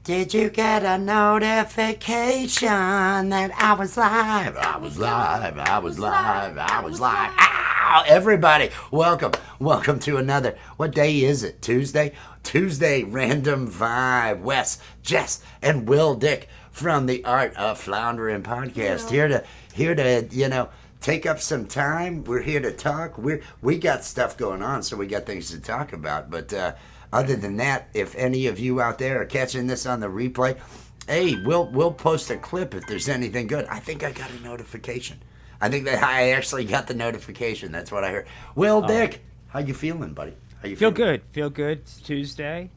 Did you get a notification that I was live? I was live. I was live. I was live. Ow! Everybody, welcome. Welcome to another. What day is it? Tuesday? Tuesday Random Vibe. Wes, Jess, and Will Dick from the Art of Floundering podcast. Here to take up some time. We're here to talk. We got stuff going on, so we got things to talk about. But other than that, if any of you out there are catching this on the replay, hey, we'll post a clip if there's anything good. I think I got a notification. I think that I actually got the notification. That's what I heard. Will, Dick, how you feeling, buddy? How you Feel feeling? good. Feel good. It's Tuesday.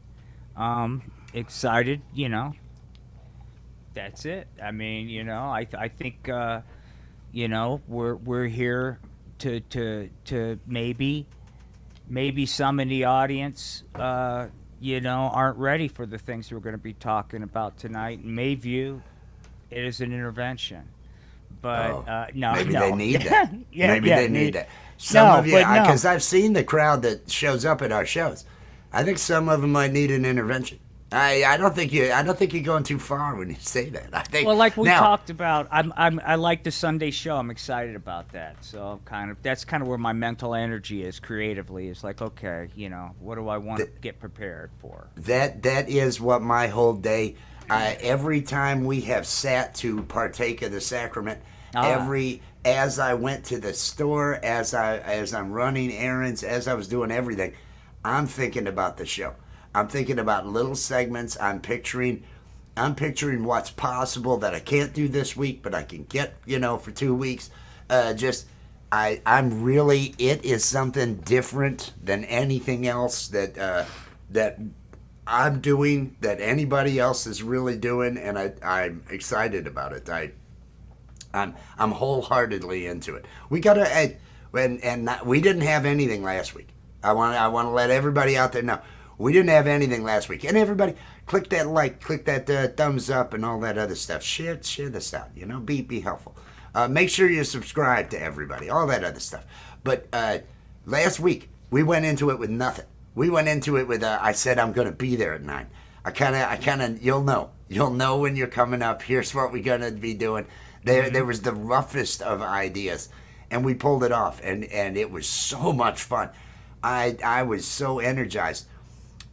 Excited. That's it. I mean, I think we're here to maybe some in the audience aren't ready for the things we're going to be talking about tonight and may view it as an intervention. But no, maybe no. they need that. Maybe they need that. No, Some of you, but no. because I've seen the crowd that shows up at our shows. I think some of them might need an intervention. I don't think you're going too far when you say that. I think Well, like we now, talked about, I like the Sunday show. I'm excited about that. So that's kind of where my mental energy is creatively. It's like, okay, what do I want to get prepared for? That is what my whole day. Every time we have sat to partake of the sacrament, as I went to the store, as I'm running errands, as I was doing everything, I'm thinking about the show. I'm thinking about little segments. I'm picturing what's possible that I can't do this week, but I can get, for 2 weeks. It is something different than anything else that I'm doing, that anybody else is really doing, and I'm excited about it. I'm wholeheartedly into it. We gotta, we didn't have anything last week. I want to let everybody out there know. We didn't have anything last week. And everybody, click that like, click that thumbs up and all that other stuff. Share this out, be helpful. Make sure you subscribe to everybody, all that other stuff. But last week, we went into it with nothing. We went into it with, I said I'm going to be there at 9. I kind of, you'll know when you're coming up. Here's what we're going to be doing. There was the roughest of ideas, and we pulled it off, and it was so much fun. I was so energized.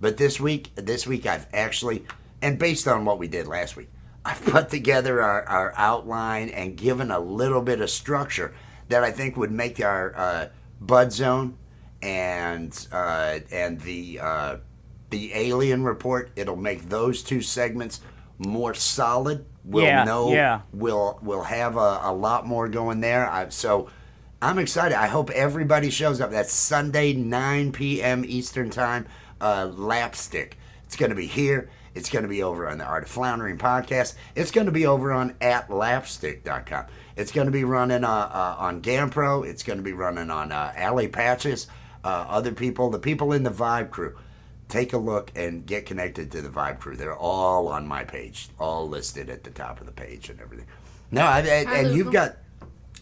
But this week I've actually, and based on what we did last week, I've put together our outline and given a little bit of structure that I think would make our Bud Zone and the Alien Report. It'll make those two segments more solid. We'll we'll have a lot more going there. So I'm excited. I hope everybody shows up. That's Sunday, 9 p.m. Eastern Time. LAPSTICK. It's going to be here. It's going to be over on the Art of Floundering podcast. It's going to be over on @lapstick.com. It's going to be running on GamPro. It's going to be running on Alley Patches. Other people, the people in the Vibe crew. Take a look and get connected to the Vibe crew. They're all on my page, all listed at the top of the page and everything. No, and you've got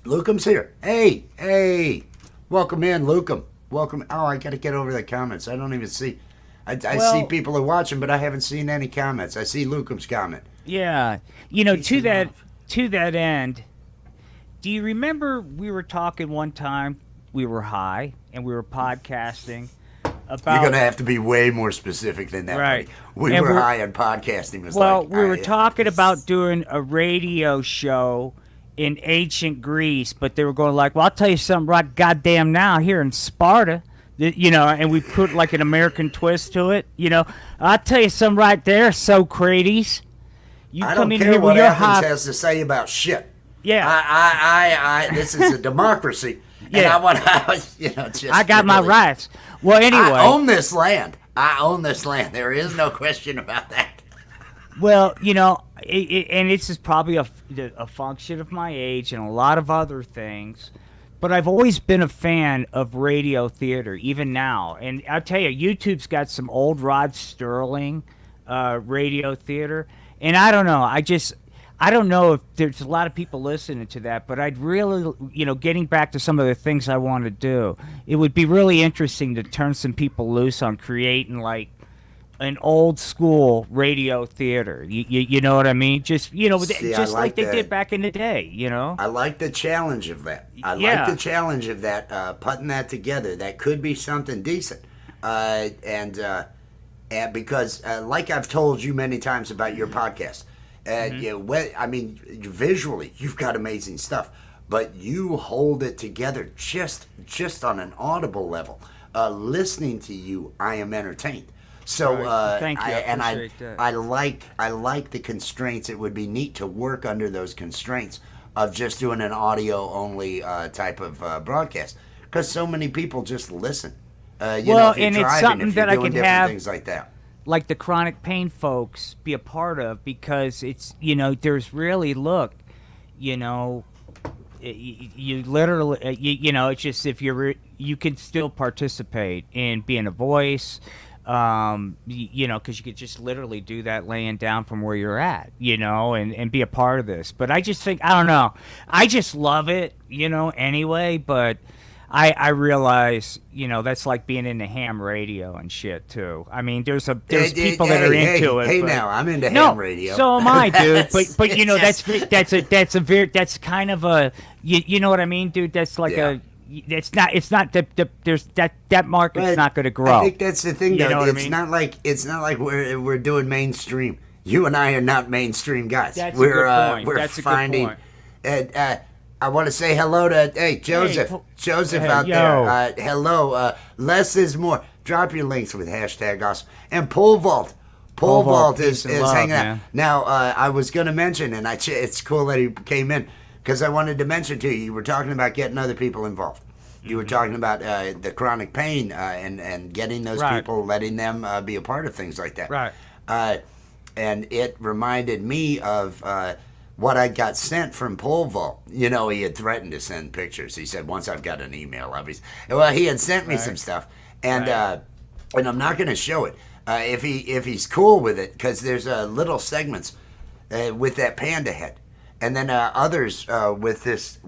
Lucum's here. Hey, welcome in, Lucum. Welcome. Oh, I got to get over the comments. I don't even see. I see people are watching, but I haven't seen any comments. I see Lucum's comment. Yeah, to that end, do you remember we were talking one time? We were high and we were podcasting about. You're gonna have to be way more specific than that, right? Buddy. We were high and podcasting was we were talking about doing a radio show in ancient Greece, but they were going like, well, I'll tell you something right goddamn now here in Sparta, and we put like an American twist to it, I'll tell you something right there, Socrates. You I come don't in care here what with your Athens has to say about shit. Yeah. This is a democracy. Yeah. And I want to, just. I got my rights. Well, anyway. I own this land. There is no question about that. Well, and this is probably a function of my age and a lot of other things, but I've always been a fan of radio theater, even now. And I'll tell you, YouTube's got some old Rod Sterling radio theater, and I don't know. I don't know if there's a lot of people listening to that, but I'd really, getting back to some of the things I want to do, it would be really interesting to turn some people loose on creating, like, an old school radio theater. You know what I mean? Just See, I just like they that. did back in the day. I like the challenge of that. I Yeah. like the challenge of that, putting that together. That could be something decent. And because, like I've told you many times about your podcast, visually, you've got amazing stuff, but you hold it together just on an audible level. Listening to you, I am entertained. So Thank you. I appreciate that. I like the constraints. It would be neat to work under those constraints of just doing an audio only type of broadcast, because so many people just listen. If you're and it's driving, something if you're that I doing could different have, things like that. like the chronic pain folks, be a part of, because it's there's really you literally it's just, if you can still participate in being a voice, because you could just literally do that laying down from where you're at, and be a part of this. But I just think, I don't know, I just love it, anyway. But I realize, that's like being into ham radio and shit too. I mean, there's people that are into it. Hey, but, now I'm into no, ham radio. so am I, dude. But that's kind of a, you know what I mean, dude. That's like Yeah. It's not there's that market's But not going to grow. I think that's the thing, You though. know what I It's mean? not like we're doing mainstream. You and I are not mainstream guys. That's a we're good point. we're That's a good finding. point. And I want to say hello to Joseph. Hey, Joseph hey, out yo. there. Hello. Less is more. Drop your links with hashtag awesome. And Pole Vault. Pole Vault is peace and love, hanging out. man. Now, I was going to mention, and it's cool that he came in, because I wanted to mention to you, you were talking about getting other people involved. You were talking about the chronic pain and getting those Right. people, letting them be a part of things like that. Right. And it reminded me of what I got sent from Pole Vault. He had threatened to send pictures. He said, once I've got an email, obviously. Well, he had sent me some stuff, and and I'm not going to show it if he's cool with it, because there's little segments with that panda head. And then others with this.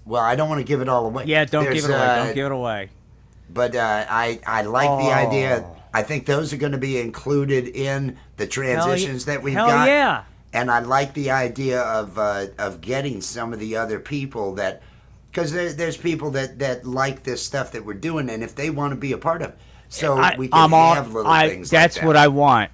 Well, I don't want to give it all away. Yeah, don't give it away. There's, Don't give it away. But I like the idea. I think those are going to be included in the transitions that we've Hell got. yeah. And I like the idea of getting some of the other people that, because there's people that like this stuff that we're doing, and if they want to be a part of it. So we can have little things that's like that. what I want.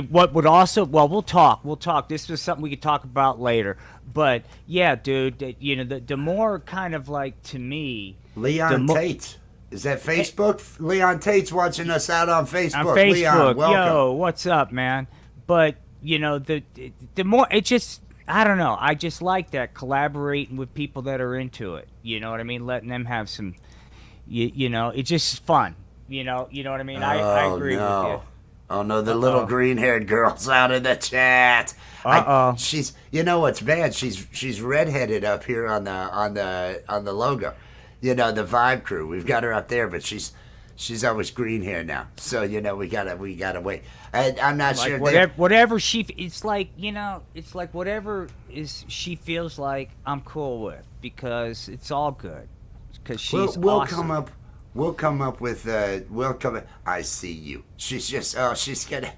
What would also, well, we'll talk. This was something we could talk about later. But yeah, dude, the more kind of like, to me, Leon Tate. Is that Facebook? Leon Tate's watching us out on Facebook. on Facebook, Leon, welcome. yo, what's up, man? But the more, it just, I don't know. I just like that, collaborating with people that are into it. You know what I mean? Letting them have some, it's just fun. You know what I mean? I agree with you. Oh no, the little green-haired girl's out in the chat. She's, what's bad? She's redheaded up here on the logo. The Vibe Crew. We've got her up there, but she's always green hair now. So we gotta wait. I'm not Like sure. whatever she, it's like whatever she feels like, I'm cool with, because it's all good. Because she's we'll awesome. We'll come up with. I see you. She's just. Oh, she's gonna.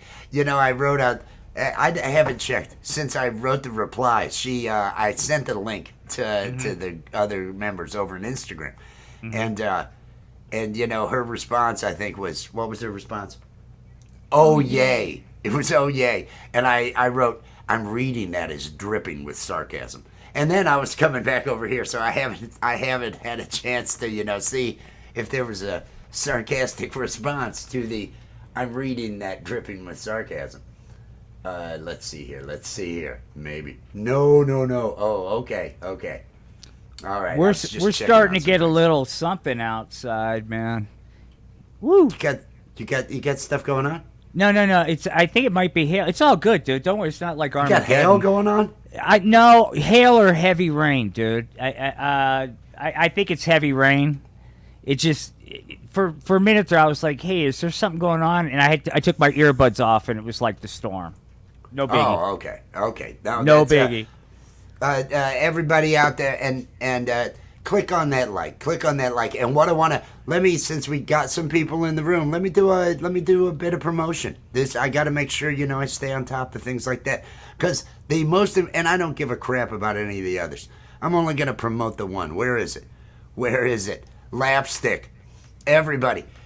I wrote out. I haven't checked since I wrote the reply. I sent the link to the other members over on Instagram, and her response, I think, was, what was her response? Oh yay! It was oh yay, and I wrote, I'm reading that as dripping with sarcasm, and then I was coming back over here, so I haven't had a chance to see if there was a sarcastic response to the I'm reading that dripping with sarcasm. Let's see here. Maybe. No. Oh, okay. All right. We're starting to get a little something outside, man. Woo. You got stuff going on? No. I think it might be hail. It's all good, dude. Don't worry. It's not like You Armageddon. got hail going on? No, hail or heavy rain, dude. I think it's heavy rain. It just, for a minute there, I was like, hey, is there something going on? And I took my earbuds off, and it was like the storm. No biggie. Oh, okay. No biggie. Everybody out there, and click on that like. And what I want to since we got some people in the room, let me do a bit of promotion. I got to make sure I stay on top of things like that, because and I don't give a crap about any of the others. I'm only going to promote the one. Where is it? LAPSTICK.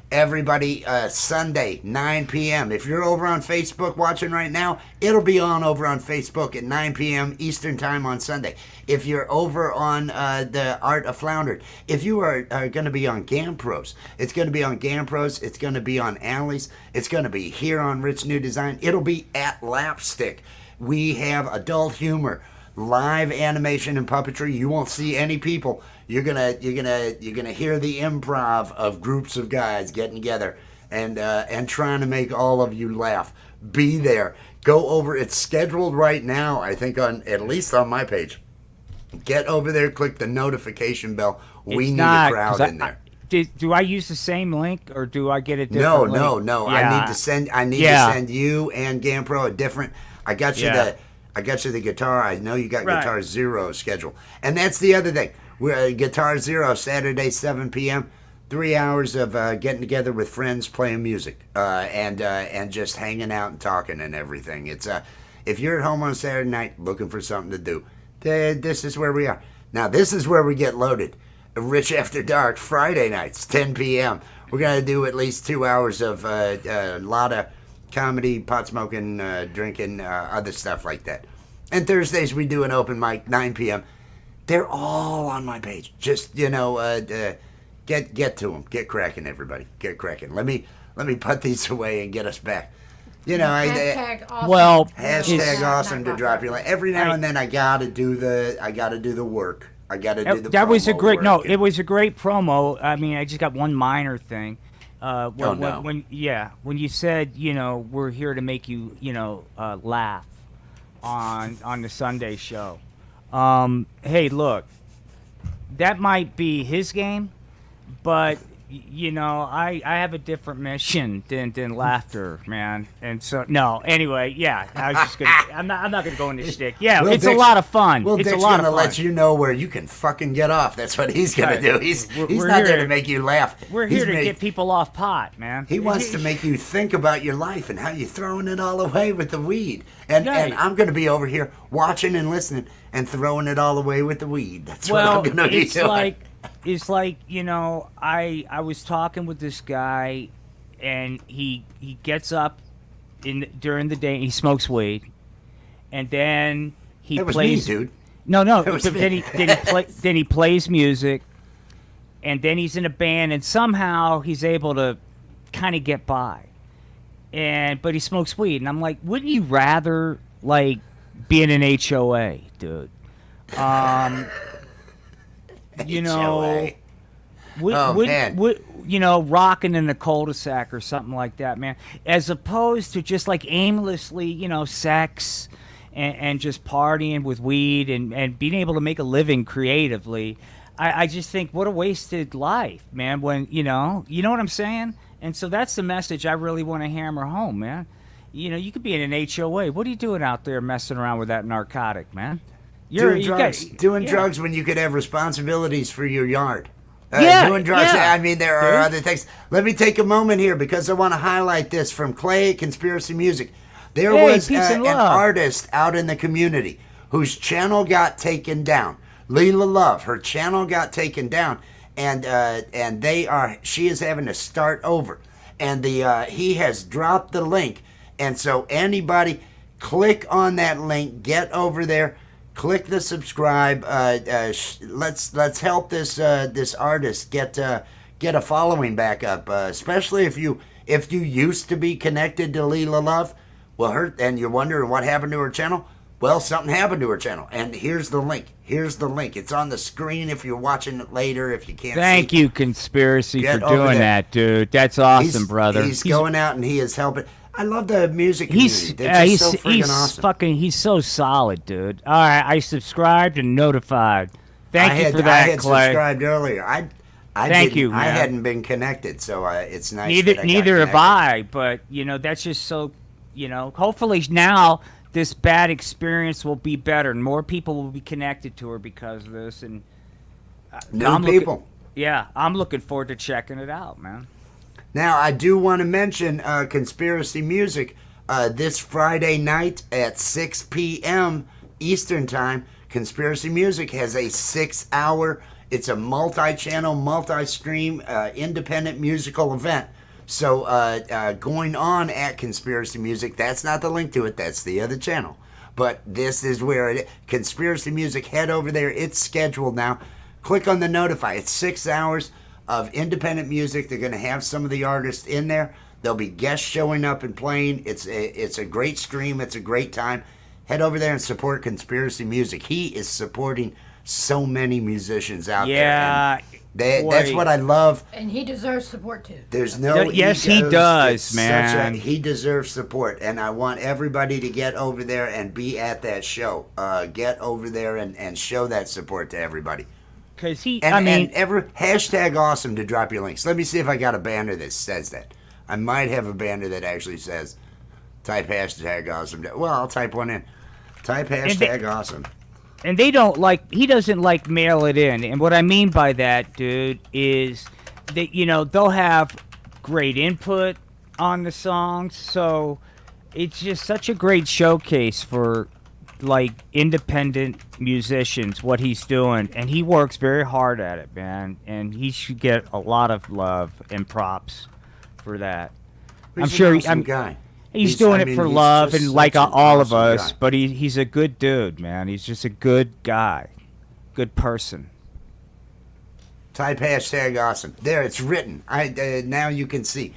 Everybody, Sunday, 9 p.m. If you're over on Facebook watching right now, it'll be over on Facebook at 9 p.m. Eastern Time on Sunday. If you're over on the Art of Floundered, if you are going to be on GamPros, it's going to be on GamPros, it's going to be on Alley's, it's going to be here on Rich New Design, it'll be at LAPSTICK. We have adult humor, live animation and puppetry. You won't see any people. You're gonna hear the improv of groups of guys getting together and trying to make all of you laugh. Be there. Go over. It's scheduled right now, I think, at least on my page. Get over there. Click the notification bell. We need a crowd in there. Do I use the same link, or do I get a different link? No. Yeah. I need to send you and GamPro a different. I got you the guitar. I know you got Guitar Zero scheduled. And that's the other thing. We're Guitar Zero, Saturday, 7 p.m. 3 hours of getting together with friends, playing music, and just hanging out and talking and everything. It's if you're at home on Saturday night looking for something to do, this is where we are. Now, this is where we get loaded. Rich After Dark, Friday nights, 10 p.m. We're going to do at least 2 hours of a lot of comedy, pot smoking, drinking, other stuff like that. And Thursdays we do an open mic, 9 p.m. They're all on my page. Just get to them. Get cracking, everybody. Get cracking. Let me put these away and get us back. Hashtag awesome. Well, hashtag awesome to drop your line. Every now and then I gotta do the work. I gotta do the. That was a great. work. No, it was a great promo. I mean, I just got one minor thing. When you said we're here to make you laugh on the Sunday show. Hey, look, that might be his game, but I have a different mission than laughter, man. And so anyway, yeah, I was just gonna. I'm not gonna go into shtick. Yeah, it's a lot of fun. Well, it's Dick's a lot gonna of fun. let you know where you can fucking get off. That's what he's gonna do. He's We're not there here- to make you laugh. We're here to get people off pot, man. He wants to make you think about your life and how you're throwing it all away with the weed. And Right. I'm going to be over here watching and listening and throwing it all away with the weed. That's what I'm going to be doing. It's like I was talking with this guy, and he gets up during the day and he smokes weed, and then he That was plays. me, dude. No, That was but me. then he plays music, and then he's in a band, and somehow he's able to kind of get by. But he smokes weed, and I'm like, wouldn't you rather be in an HOA, dude? HOA. Rocking in a cul-de-sac or something like that, man, as opposed to just aimlessly, sex and just partying with weed and being able to make a living creatively. I just think what a wasted life, man, when, you know what I'm saying? And so that's the message I really want to hammer home, man. You could be in an HOA. What are you doing out there messing around with that narcotic, man? Doing drugs when you could have responsibilities for your yard. Doing drugs. Yeah. I mean, there are other things. Let me take a moment here because I want to highlight this from Clay at Conspiracy Music. There was an artist out in the community whose channel got taken down. Leela Love, her channel got taken down, and she is having to start over. And he has dropped the link, and so anybody click on that link, get over there. Click the subscribe. Let's help this artist get a following back up. Especially if you used to be connected to Leela Love, and you're wondering what happened to her channel. Well, something happened to her channel, and here's the link. It's on the screen if you're watching it later. If you can't. Thank you, Conspiracy, Get for over doing there. that, dude. That's awesome, brother. He's going out and he is helping. I love the music community. They're just so freaking awesome. He's so solid, dude. All right, I subscribed and notified. Thank you for that, I had Clay. subscribed earlier. Thank you, man. I hadn't been connected, so it's nice. Neither have I, but that's just so. Hopefully now this bad experience will be better, and more people will be connected to her because of this. And New people. I'm looking forward to checking it out, man. Now, I do want to mention Conspiracy Music this Friday night at 6 p.m. Eastern Time. Conspiracy Music has a 6-hour, it's a multi-channel, multi-stream, independent musical event. So going on at Conspiracy Music, that's not the link to it, that's the other channel. But this is where it is. Conspiracy Music, head over there. It's scheduled now. Click on the notify. It's 6 hours of independent music. They're going to have some of the artists in there. There'll be guests showing up and playing. It's a great stream. It's a great time. Head over there and support Conspiracy Music. He is supporting so many musicians out there. That's what I love. And he deserves support too. There's no yes, he does, man. He deserves support, and I want everybody to get over there and be at that show. Get over there and show that support to everybody. Because hashtag awesome to drop your links. Let me see if I got a banner that says that. I might have a banner that actually says type hashtag awesome. Well, I'll type one in. Type hashtag awesome. And he doesn't like mail it in. And what I mean by that, dude, is that, they'll have great input on the songs. So it's just such a great showcase for, independent musicians, what he's doing. And he works very hard at it, man. And he should get a lot of love and props for that. I'm sure he's a guy. He's doing it for love and all of us, but he's a good dude, man. He's just a good guy, good person. Type hashtag awesome. There, it's written. Now you can see.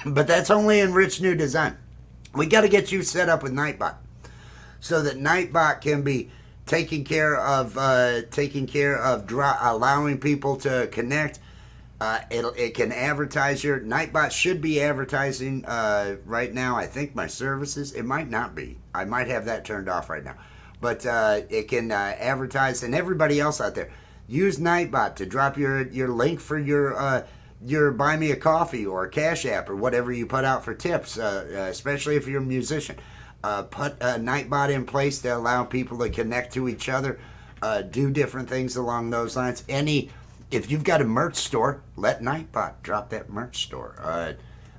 But that's only in Rich New Design. We got to get you set up with Nightbot so that Nightbot can be taking care of allowing people to connect. It can advertise your Nightbot should be advertising right now. I think my services. It might not be. I might have that turned off right now, but it can advertise. And everybody else out there, use Nightbot to drop your link for your Buy Me a Coffee or Cash App or whatever you put out for tips. Especially if you're a musician, put Nightbot in place to allow people to connect to each other, do different things along those lines. If you've got a merch store, let Nightbot drop that merch store.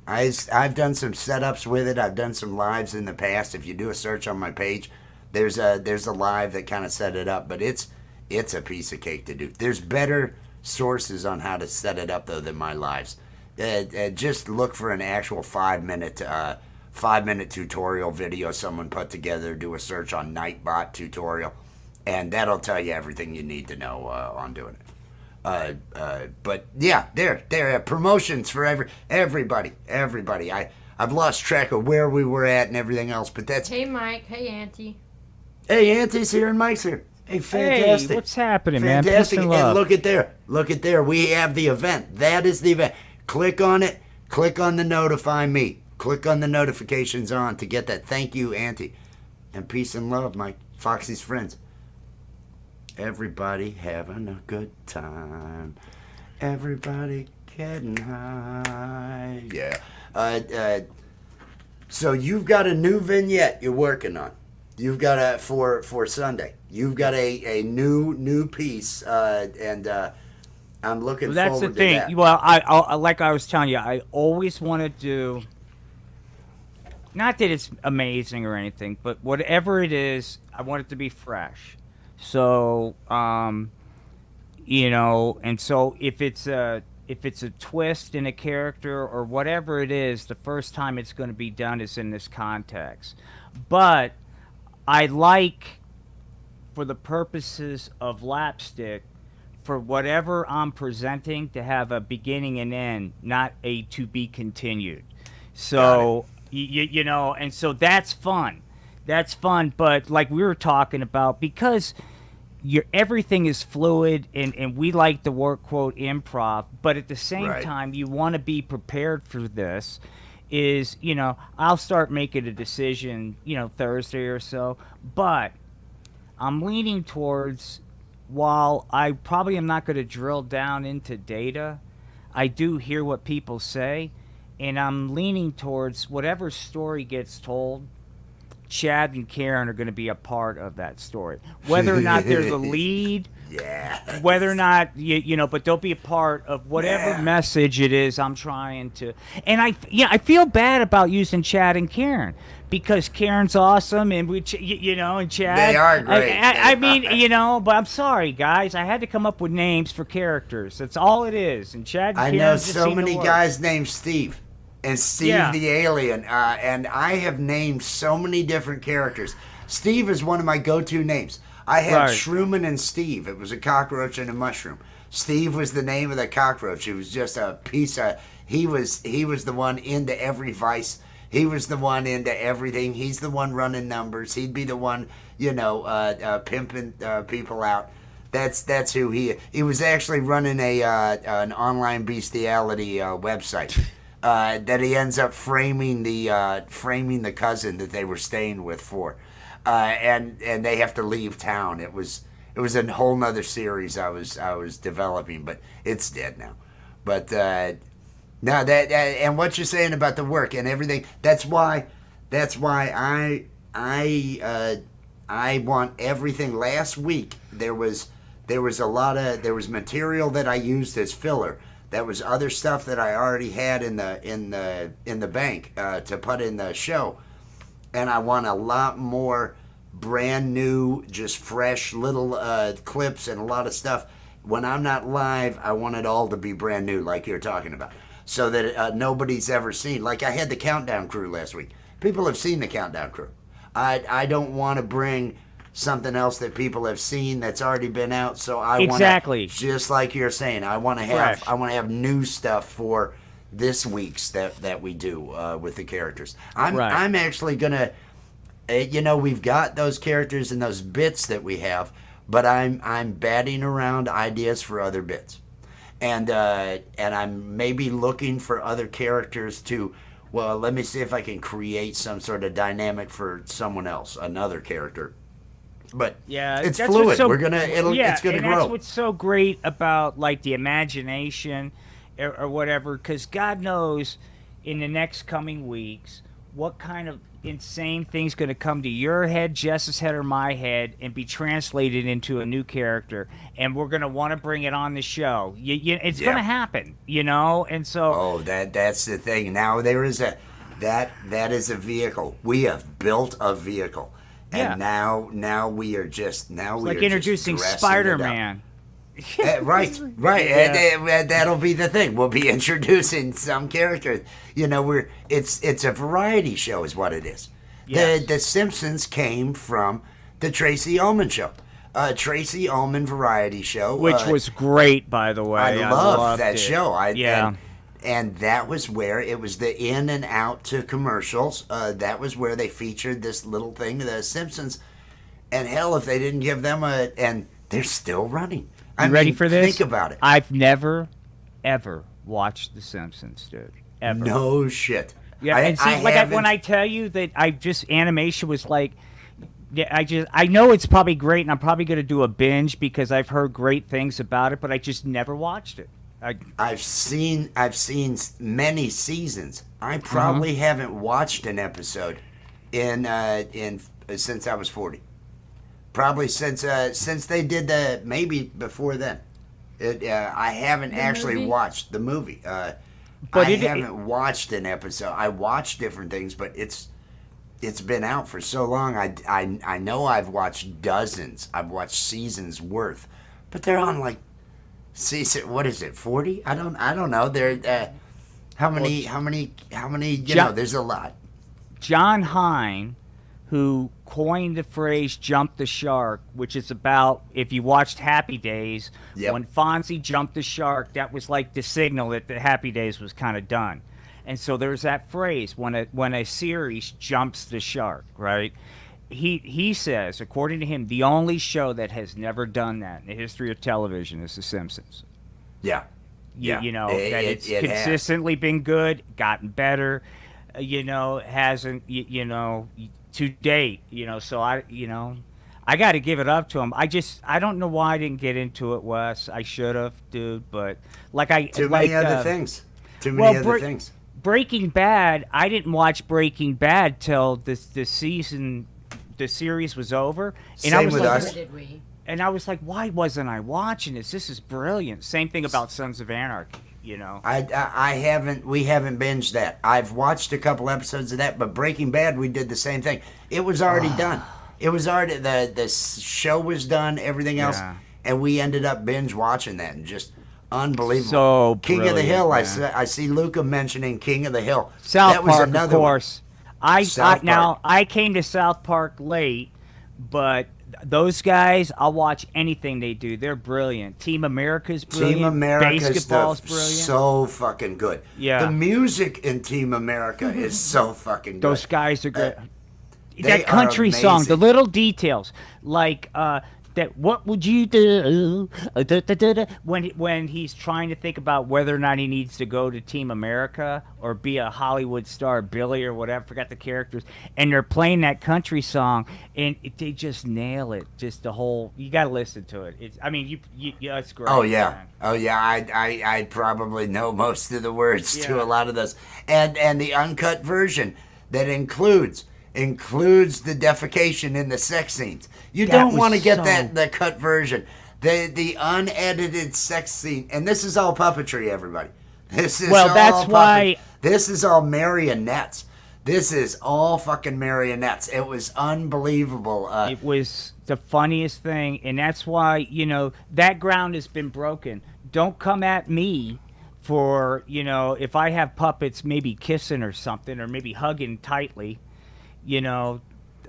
I've done some setups with it. I've done some lives in the past. If you do a search on my page, there's a live that kind of set it up. But it's a piece of cake to do. There's better sources on how to set it up though than my lives. Just look for an actual 5-minute tutorial video someone put together. Do a search on Nightbot tutorial, and that'll tell you everything you need to know on doing it. But yeah, there are promotions for everybody. I've lost track of where we were at and everything else, but that's. Hey, Mike. Hey, Auntie. Hey, Auntie's here and Mike's here. Hey, fantastic. Hey, what's happening, fantastic. Man? Peace and love. And look at there. We have the event. That is the event. Click on it. Click on the notify me. Click on the notifications on to get that. Thank you, Auntie. And peace and love, Mike. Foxy's friends. Everybody having a good time. Everybody getting high. Yeah. So you've got a new vignette you're working on. You've got for Sunday. You've got a new piece, and I'm looking forward to that. That's the thing. Well, I like I was telling you, I always want to do. Not that it's amazing or anything, but whatever it is, I want it to be fresh. So, and so if it's a twist in a character or whatever it is, the first time it's going to be done is in this context. But I like, for the purposes of LAPSTICK, for whatever I'm presenting to have a beginning and end, not a to be continued. So, and so that's fun. That's fun, but like we were talking about, because everything is fluid and we like to work, quote, improv, but at the same time, you want to be prepared for this, is, I'll start making a decision, Thursday or so, but I'm leaning towards, while I probably am not going to drill down into data, I do hear what people say, and I'm leaning towards whatever story gets told, Chad and Karen are going to be a part of that story. Whether or not they're the lead, Yeah. whether or not you know, but they'll be a part of whatever Yeah. message it is I'm trying to. And I feel bad about using Chad and Karen because Karen's awesome, and you know, and Chad. They are great. I They mean, are. you know, but I'm sorry, guys. I had to come up with names for characters. That's all it is. And Chad and I Karen know just so seem to many work. guys named Steve. And Steve Yeah. the Alien. And I have named so many different characters. Steve is one of my go-to names. I had Right. Shroomin' and Steve. It was a cockroach and a mushroom. Steve was the name of the cockroach. It was just a piece of... He was the one into every vice. He was the one into everything. He's the one running numbers. He'd be the one, you know, pimping people out. That's who he was actually running an online bestiality website. That he ends up framing the cousin that they were staying with for, and they have to leave town. It was a whole nother series I was developing, but it's dead now. But no, that and what you're saying about the work and everything. That's why I want everything. Last week there was material that I used as filler. That was other stuff that I already had in the bank to put in the show, and I want a lot more brand new, just fresh little clips and a lot of stuff. When I'm not live, I want it all to be brand new, like you're talking about, so that nobody's ever seen. Like I had the Countdown Crew last week. People have seen the Countdown Crew. I don't want to bring something else that people have seen that's already been out. So I Exactly. want to, just like you're saying, I want to have new stuff for this week's that we do with the characters. I'm actually gonna, you know, we've got those characters and those bits that we have, but I'm batting around ideas for other bits, and I'm maybe looking for other characters to. Well, let me see if I can create some sort of dynamic for someone else, another character. But yeah, it's that's fluid. what's so, It's gonna and grow. that's what's so great about like the imagination or whatever, because God knows in the next coming weeks what kind of insane thing's going to come to your head, Jess's head, or my head, and be translated into a new character, and we're going to want to bring it on the show. It's going to happen, you know, and so. Oh, that's the thing. Now there is that is a vehicle. We have built a vehicle. And now we are just like introducing Spider-Man. Right. Yeah. And that'll be the thing. We'll be introducing some characters. You know, it's a variety show, is what it is. Yes. The Simpsons came from the Tracy Ullman show, Tracy Ullman variety show, Which was great, by the way. I loved loved that it. show. Yeah. And that was where it was the in and out to commercials. That was where they featured this little thing, the Simpsons. And hell, if they didn't give them and they're still running. You ready for this? Think about it. I've never, ever watched The Simpsons, dude. Ever. No shit. Yeah, and see, when I tell you that animation was like, I know it's probably great, and I'm probably going to do a binge because I've heard great things about it, but I just never watched it. I've seen many seasons. I probably haven't watched an episode in since I was 40. Probably since they did maybe before then. I haven't actually movie? watched the movie. I haven't watched an episode. I watched different things, but it's been out for so long. I know I've watched dozens. I've watched seasons worth, but they're on like season. What is it? 40? I don't know. They're how many? You know, there's a lot. John Hine, who coined the phrase "jump the shark," which is about, if you watched Happy Days, when Fonzie jumped the shark, that was like the signal that the Happy Days was kind of done. And so there's that phrase when a series jumps the shark, right? He says, according to him, the only show that has never done that in the history of television is The Simpsons. Yeah. You know, that it's consistently been good, gotten better, hasn't, to date, so I got to give it up to him. I don't know why I didn't get into it, Wes. I should have, dude, but Too many other things. Breaking Bad, I didn't watch Breaking Bad till the series was over, and I Same was with like, us. Never did we. and I was like, why wasn't I watching this? This is brilliant. Same thing about Sons of Anarchy, I haven't. We haven't binged that. I've watched a couple episodes of that, but Breaking Bad, we did the same thing. It was already done. It was already the show was done. Everything else, Yeah. and we ended up binge watching that and just unbelievable. So King of the brilliant, Hill. man. I see Luca mentioning King of the Hill. South that was Park, of another one. course. I South now Park. I came to South Park late, but those guys, I'll watch anything they do. They're brilliant. Team America's brilliant. Team America's Basketball's brilliant. so fucking good. Yeah. The music in Team America is so fucking good. Those guys are great. they That are country song, the amazing. little details, like that. What would you do when he's trying to think about whether or not he needs to go to Team America or be a Hollywood star, Billy or whatever? Forgot the characters, and they're playing that country song, and they just nail it. Just the whole. You got to listen to it. It's. I mean, yeah, it's great. Oh yeah, man. oh yeah. I probably know most of the words to Yeah. a lot of those, and the uncut version that includes the defecation in the sex scenes. You That don't was want to get so- the cut version, the unedited sex scene, and this is all puppetry, everybody. This is Well, all that's why- this is all marionettes. This is all fucking marionettes. It was unbelievable. It was the funniest thing, and that's why that ground has been broken. Don't come at me for if I have puppets maybe kissing or something, or maybe hugging tightly.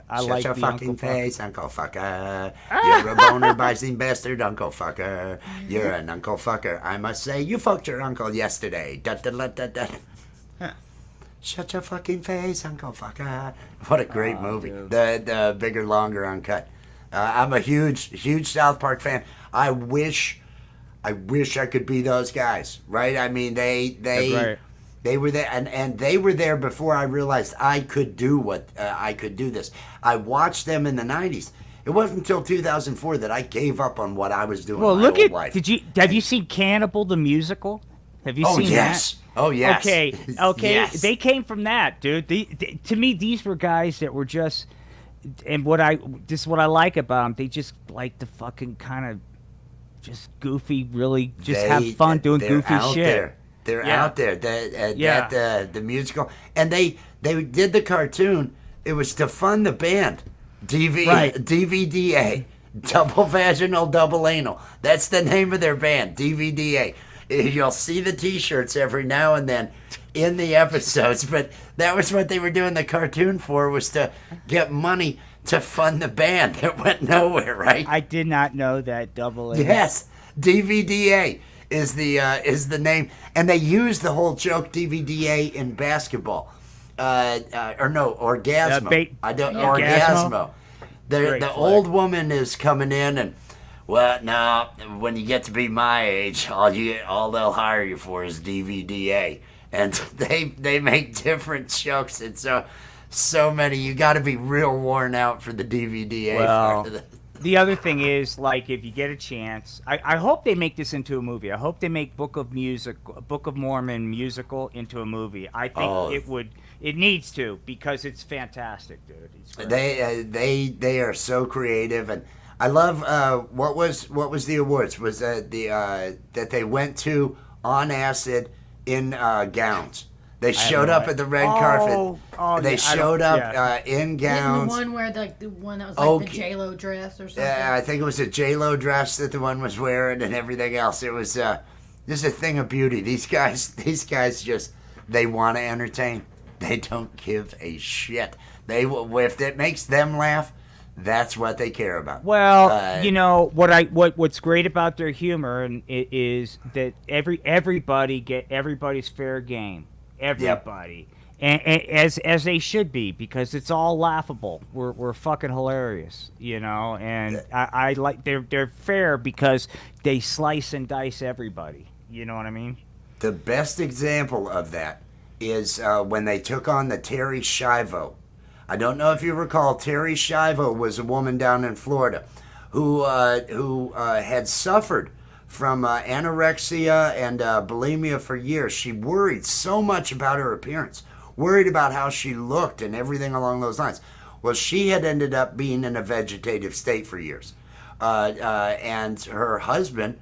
I Shut like your the fucking Uncle Fuck. face, Uncle Fucker. You're a boner biting bastard, Uncle Fucker. You're an Uncle Fucker. I must say, you fucked your uncle yesterday. Da, da, da, da, da. Shut your fucking face, Uncle Fucker. What a great movie. dude. The bigger, longer uncut. I'm a huge South Park fan. I wish I could be those guys, right? I mean, They're great. they were there, and they were there before I realized I could do I could do this. I watched them in the '90s. It wasn't until 2004 that I gave up on what I was doing. Well, my look whole at. life. Have you seen Cannibal the musical? Have you Oh seen yes. that? Oh yes. Okay. Yes. They came from that, dude. To me, these were guys that were just, and this is what I like about them. They just like to fucking kind of, just goofy, really, just have fun doing they're goofy out shit. There. They're Yeah. out there. Yeah. The musical, and they did the cartoon. It was to fund the band. Right. DVDA, double vaginal, double anal. That's the name of their band, DVDA. You'll see the T-shirts every now and then in the episodes, but that was what they were doing the cartoon for, was to get money to fund the band. It went nowhere, right? I did not know that double A. Yes, DVDA is the name, and they use the whole joke DVDA in basketball, or no, Orgasmo. I don't Orgasmo? Orgasmo. Great The flag. old woman is coming in, and well, now when you get to be my age, all they'll hire you for is DVDA, and they make different jokes, and so many. You got to be real worn out for the DVDA. Well, the other thing is, like, if you get a chance, I hope they make this into a movie. I hope they make Book of Mormon musical into a movie. I think it needs to, because it's fantastic, dude. It's great. They are so creative, and I love what was the awards was that they went to on acid in gowns. They showed up at the red carpet. They yeah, showed up in Didn't gowns. the one where the one that was like the J-Lo dress or something? Yeah, I think it was a J-Lo dress that the one was wearing, and everything else. It was just a thing of beauty. These guys just, they want to entertain. They don't give a shit. If it makes them laugh, that's what they care about. Well, what's great about their humor is that everybody's fair game. Everybody. And as they should be, because it's all laughable. We're fucking hilarious, and I like they're fair because they slice and dice everybody. You know what I mean? The best example of that is when they took on the Terry Schiavo. I don't know if you recall, Terry Schiavo was a woman down in Florida who had suffered anorexia and bulimia for years. She worried so much about her appearance, worried about how she looked and everything along those lines. Well, she had ended up being in a vegetative state for years. And her husband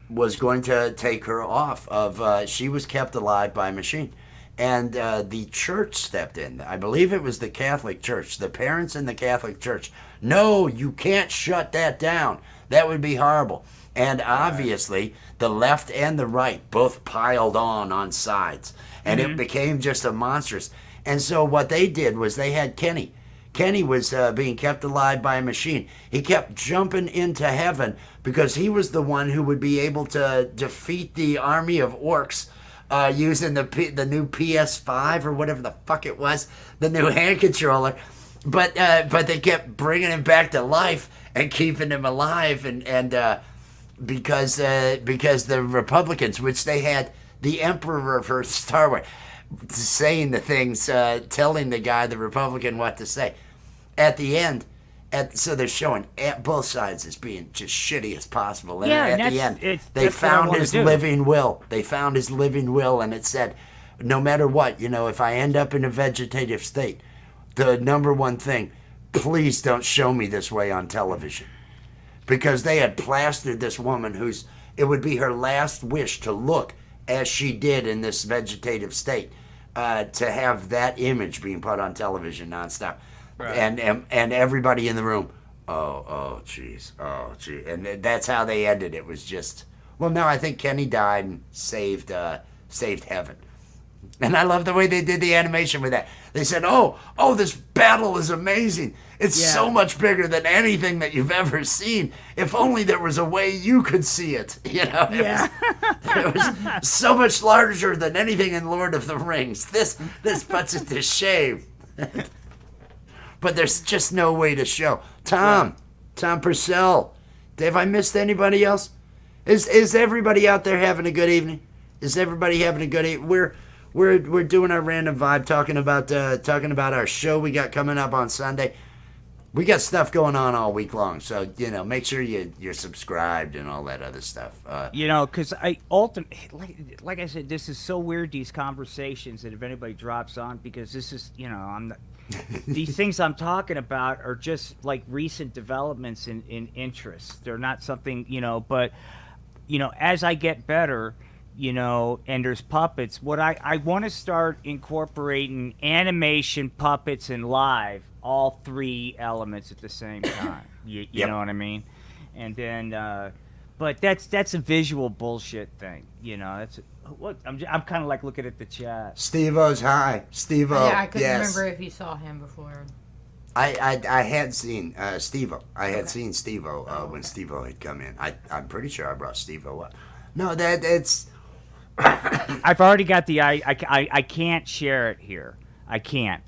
was going to take her off of, she was kept alive by a machine. And the church stepped in. I believe it was the Catholic Church, the parents in the Catholic Church. No, you can't shut that down. That would be horrible. And obviously, the left and the right both piled on sides. And it became just a monstrous. And so what they did was they had Kenny. Kenny was being kept alive by a machine. He kept jumping into heaven because he was the one who would be able to defeat the army of orcs using the new PS5 or whatever the fuck it was, the new hand controller. But they kept bringing him back to life and keeping him alive, and because the Republicans, which they had the Emperor for Star Wars, saying the things, telling the guy, the Republican, what to say. At the end, so they're showing both sides as being just shitty as possible. And at the end, they found his living will. They found his living will, and it said, no matter what, if I end up in a vegetative state, the number one thing, please don't show me this way on television. Because they had plastered this woman it would be her last wish to look as she did in this vegetative state, to have that image being put on television nonstop. Right. And everybody in the room, oh, jeez, and that's how they ended. It was just, well, no, I think Kenny died and saved heaven. And I love the way they did the animation with that. They said, oh, this battle is amazing. It's so much bigger than anything that you've ever seen. If only there was a way you could see it. It was so much larger than anything in Lord of the Rings. This puts it to shame. But there's just no way to show. Tom Purcell. Have I missed anybody else? Is everybody out there having a good evening? Is everybody having a good evening? We're doing our random vibe, talking about our show we got coming up on Sunday. We got stuff going on all week long, so make sure you're subscribed and all that other stuff. Because I ultimately, like I said, this is so weird, these conversations, that if anybody drops on, because this is I'm not. These things I'm talking about are just like recent developments in interest. They're not something, but, as I get better, and there's puppets, what I want to start incorporating animation, puppets, and live, all three elements at the same time. You know what I mean? And then, but that's a visual bullshit thing. That's what I'm kind of like looking at the chat. Steve-O's hi. Steve-O. Yeah, I couldn't remember if you saw him before. I had seen Steve-O. I had seen Steve-O when Steve-O had come in. I'm pretty sure I brought Steve-O up. No, it's... I've already got the... I can't share it here. I can't.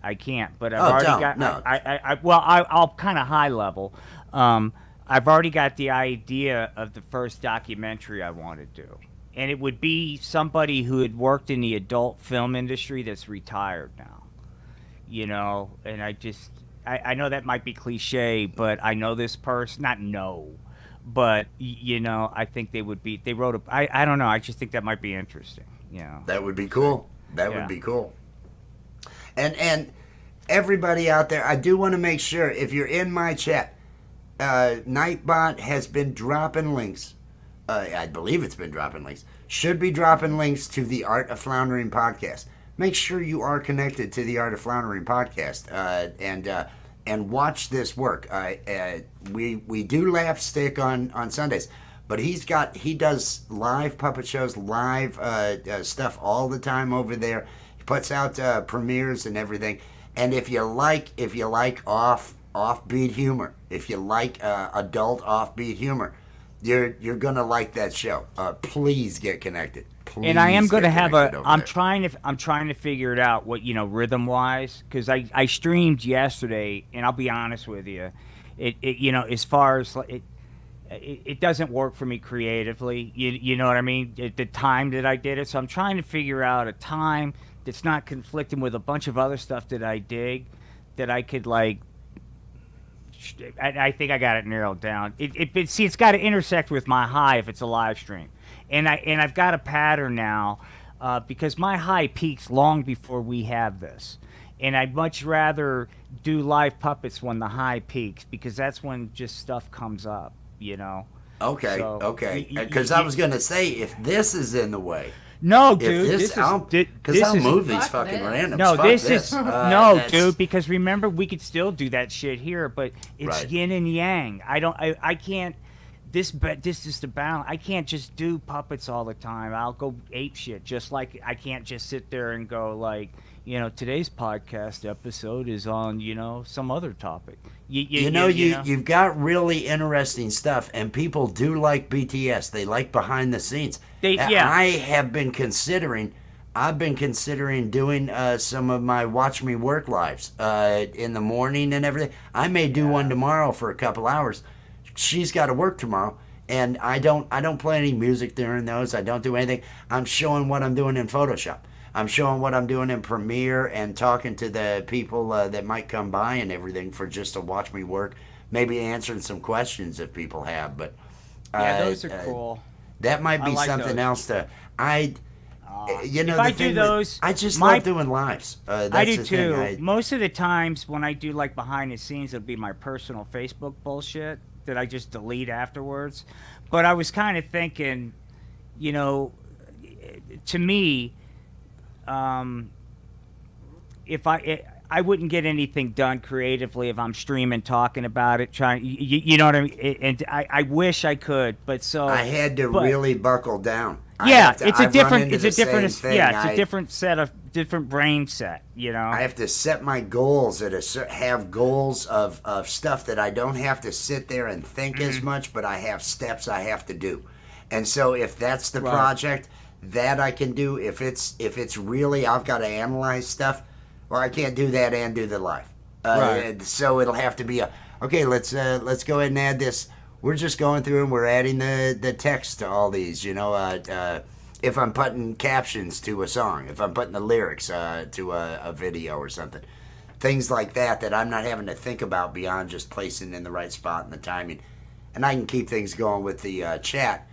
But I've already got... No. I'll kind of high level. I've already got the idea of the first documentary I want to do. And it would be somebody who had worked in the adult film industry that's retired now. And I know that might be cliche, but I know this person, but I think they wrote I don't know, I just think that might be interesting. That would be cool. Would be cool. And everybody out there, I do want to make sure, if you're in my chat, Nightbot has been dropping links. I believe it's been dropping links. Should be dropping links to the Art of Floundering podcast. Make sure you are connected to the Art of Floundering podcast and watch this work. We do LAPSTICK on Sundays, but he does live puppet shows, live stuff all the time over there. He puts out premieres and everything. And if you like offbeat humor, if you like adult offbeat humor, you're gonna like that show. Please get connected. And I am gonna have I'm trying to figure it out, what rhythm wise, because I streamed yesterday, and I'll be honest with you, it as far as it doesn't work for me creatively. You know what I mean? The time that I did it, so I'm trying to figure out a time that's not conflicting with a bunch of other stuff that I dig, that I could I think I got it narrowed down. See, it's got to intersect with my high if it's a live stream, and I've got a pattern now, because my high peaks long before we have this, and I'd much rather do live puppets when the high peaks because that's when just stuff comes up, you know. Okay, So, okay. Because I was gonna say, if this is in the way, No, if dude, this, this is I'll, because I'll is move these Fuck fucking this. randoms. no, Fuck this is no, that's- dude. Because remember, we could still do that shit here, but it's Right. yin and yang. I can't. This is the balance. I can't just do puppets all the time. I'll go ape shit. Just like I can't just sit there and go like, today's podcast episode is on some other topic. You've got really interesting stuff, and people do like BTS. They like behind the scenes. I've been considering doing some of my Watch Me Work lives in the morning and everything. I may do one tomorrow for a couple hours. She's got to work tomorrow, and I don't play any music during those. I don't do anything. I'm showing what I'm doing in Photoshop. I'm showing what I'm doing in Premiere and talking to the people that might come by and everything for just to watch me work. Maybe answering some questions if people have. But those are cool. That might be like something those. else to. If I do those, I just my- love doing lives. That's I do the too. thing. Most of the times when I do like behind the scenes, it'll be my personal Facebook bullshit that I just delete afterwards. But I was kind of thinking, to me, if I wouldn't get anything done creatively if I'm streaming, talking about it, trying. You know what I mean? And I wish I could, but I had to really buckle down. It's a different set of different brain set. I have to set my goals have goals of stuff that I don't have to sit there and think as much, but I have steps I have to do. And so if that's the project that I can do, if it's really I've got to analyze stuff, well, I can't do that and do the live. So it'll have to be okay. Let's go ahead and add this. We're just going through and we're adding the text to all these. If I'm putting captions to a song, if I'm putting the lyrics to a video or something, things like that I'm not having to think about beyond just placing in the right spot and the timing, and I can keep things going with the chat.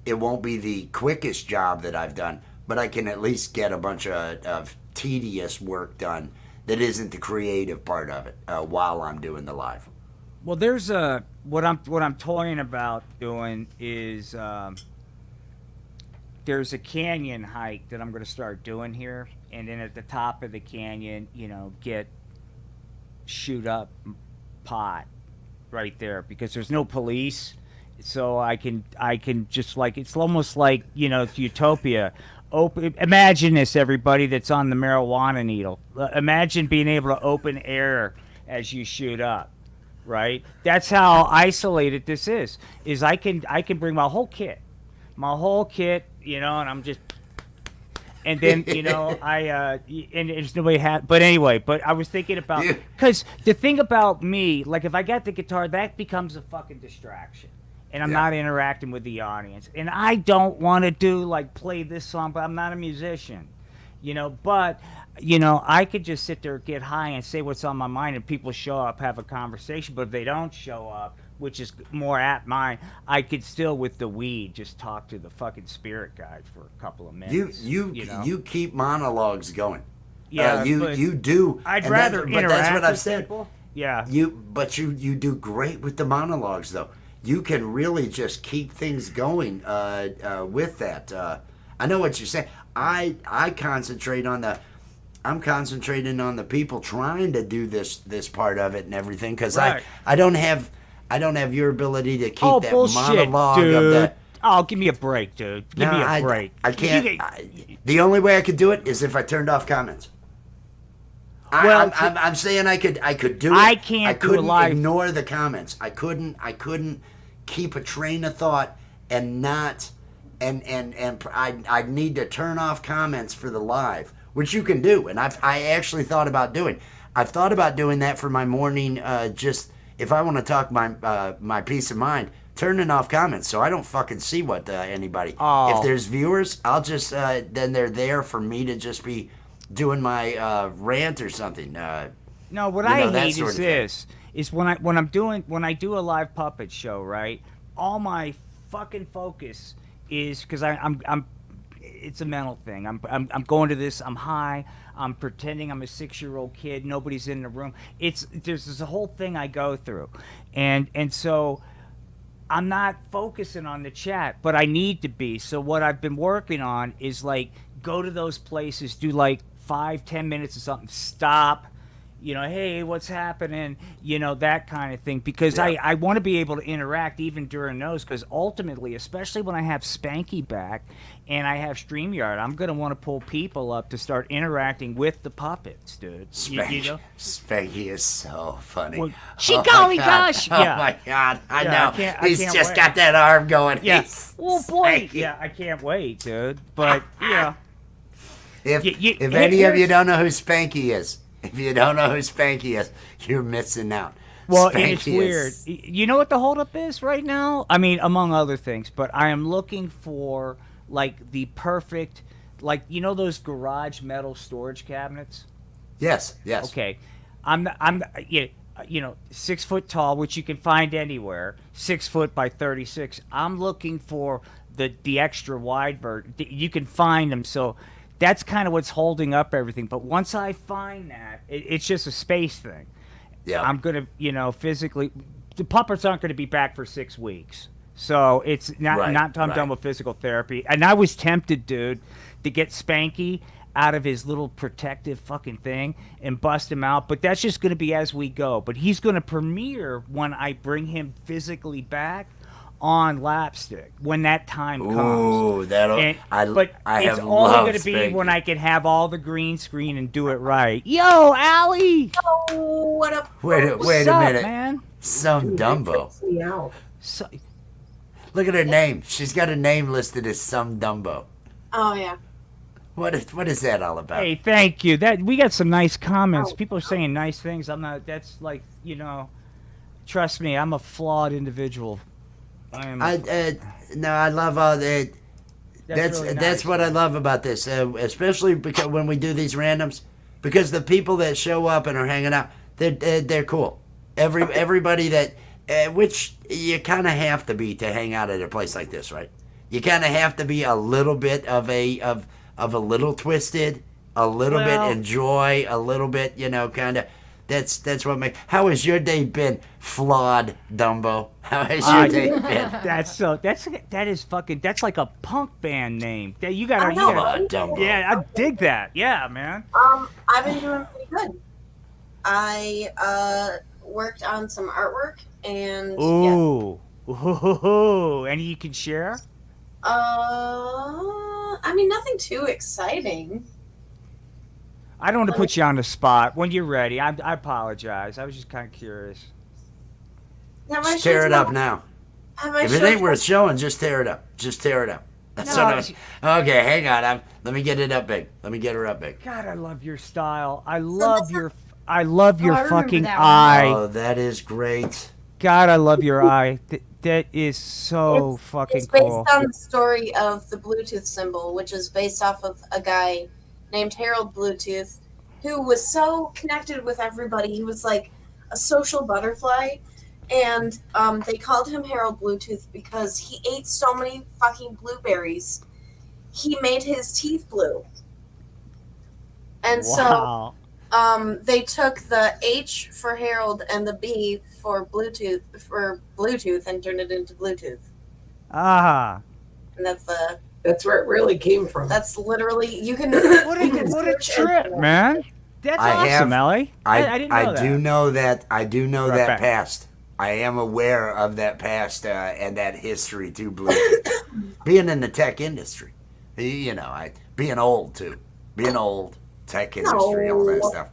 It won't be the quickest job that I've done, but I can at least get a bunch of tedious work done that isn't the creative part of it while I'm doing the live. Well, there's what I'm toying about doing is there's a canyon hike that I'm going to start doing here, and then at the top of the canyon, get shoot up pot right there because there's no police, so I can just like it's almost like it's Utopia. Imagine this, everybody that's on the marijuana needle. Imagine being able to open air as you shoot up. Right, that's how isolated this is. I can bring my whole kit, and I'm just, and then and there's nobody but anyway. But I was thinking about because the thing about me, like if I got the guitar, that becomes a fucking distraction, and I'm not interacting with the audience, and I don't want to do like play this song, but I'm not a musician, but. I could just sit there, get high, and say what's on my mind, and people show up, have a conversation. But if they don't show up, which is more at mine, I could still, with the weed, just talk to the fucking spirit guide for a couple of minutes. You keep monologues going. Yeah, you do. I'd rather interact that's what I've with said. people. Yeah. You do great with the monologues, though. You can really just keep things going with that. I know what you're saying. I'm concentrating on the people trying to do this part of it and everything because I don't have your ability to keep that monologue dude. of that. Oh, give me a break, dude. Give me a break. I can't. The only way I could do it is if I turned off comments. I'm saying I could do it. I can't I couldn't do a live. ignore the comments. I couldn't keep a train of thought and not and I'd need to turn off comments for the live. Which you can do, and I actually thought about doing. I've thought about doing that for my morning. Just if I want to talk my peace of mind, turning off comments so I don't fucking see what anybody. Oh. If there's viewers, I'll just then they're there for me to just be doing my rant or something. No, what I hate is sort of this. is when I do a live puppet show, right? All my fucking focus is because I'm it's a mental thing. I'm going to this. I'm high. I'm pretending I'm a 6-year-old kid. Nobody's in the room. There's this whole thing I go through, and so I'm not focusing on the chat, but I need to be. So what I've been working on is like go to those places, do like 5-10 minutes or something, stop, hey, what's happening, that kind of thing, because Yeah. I want to be able to interact even during those, because ultimately, especially when I have Spanky back and I have StreamYard, I'm going to want to pull people up to start interacting with the puppets, dude. Spanky is so funny. Well, Oh my God. gosh, Oh yeah. my God, I Yeah, know. I He's can't just wait. got that arm going. Yeah. He's Well, boy. Spanky. Yeah, I can't wait, dude. But yeah. If You- if any of you here's- don't know who Spanky is, you're missing out. Well, and Spanky it's weird. is- You know what the holdup is right now? I mean, among other things, but I am looking for like the perfect, like those garage metal storage cabinets. Yes. Okay, I'm yeah, 6 foot tall, which you can find anywhere. 6 foot by 36. I'm looking for the extra wide version. You can find them, so that's kind of what's holding up everything. But once I find that, it's just a space thing. Yeah. I'm gonna, physically. The puppets aren't going to be back for 6 weeks, so it's not Right, until I'm right. done with physical therapy. And I was tempted, dude, to get Spanky out of his little protective fucking thing and bust him out, but that's just going to be as we go. But he's going to premiere when I bring him physically back on LAPSTICK when that time comes. Ooh, that'll. But I it's have only loved going to be Spanky. when I can have all the green screen and do it right. Yo, Allie! Oh, what up? Wait a What's a up, minute. man? Some Dumbo. Me out. So, Look at her name. She's got a name listed as Some Dumbo. Oh yeah. What is that all about? hey, thank you. That we got some nice comments. People are saying nice things. I'm not. That's like Trust me, I'm a flawed individual. I am. No, I love all that. That's really that's nice. what I love about this, especially because when we do these randoms, because the people that show up and are hanging out, they're cool. Everybody that, which you kind of have to be to hang out at a place like this, right? You kind of have to be a little bit of a little twisted, a little Well- bit enjoy, a little bit, kind of. That's what makes. How has your day been, flawed Dumbo? How has your day been? That is fucking. That's like a punk band name. You gotta. I You know, gotta right? Dumbo. yeah, I dig that. Yeah, man. I've been doing pretty good. I worked on some artwork and yeah. Ooh, any you can share? I mean nothing too exciting. I don't want to put you on the spot. When you're ready, I apologize. I was just kind of curious. Have I Just tear showed it you- up now. Have I If it showed ain't you- worth showing, just tear it up. Just tear it up. That's No, what okay, hang on. Let me get it up big. Let me get her up big. God, I love your style. I love your remember fucking that one. eye. Oh, that is great. God, I love your eye. That is so fucking It's based cool. on the story of the Bluetooth symbol, which is based off of a guy named Harold Bluetooth, who was so connected with everybody. He was like a social butterfly, and they called him Harold Bluetooth because he ate so many fucking blueberries. He made his teeth blue, and Wow. so they took the H for Harold and the B for Bluetooth and turned it into Bluetooth, Ah. and That's where it really came from. that's literally you can. What a you can what a search trip, it. man. That's I awesome, have- Ellie. I didn't know that. do know that. I do know Right that back. past. I am aware of that past and that history to Bluetooth. Being in the tech industry, being old too, tech industry, all that No. stuff,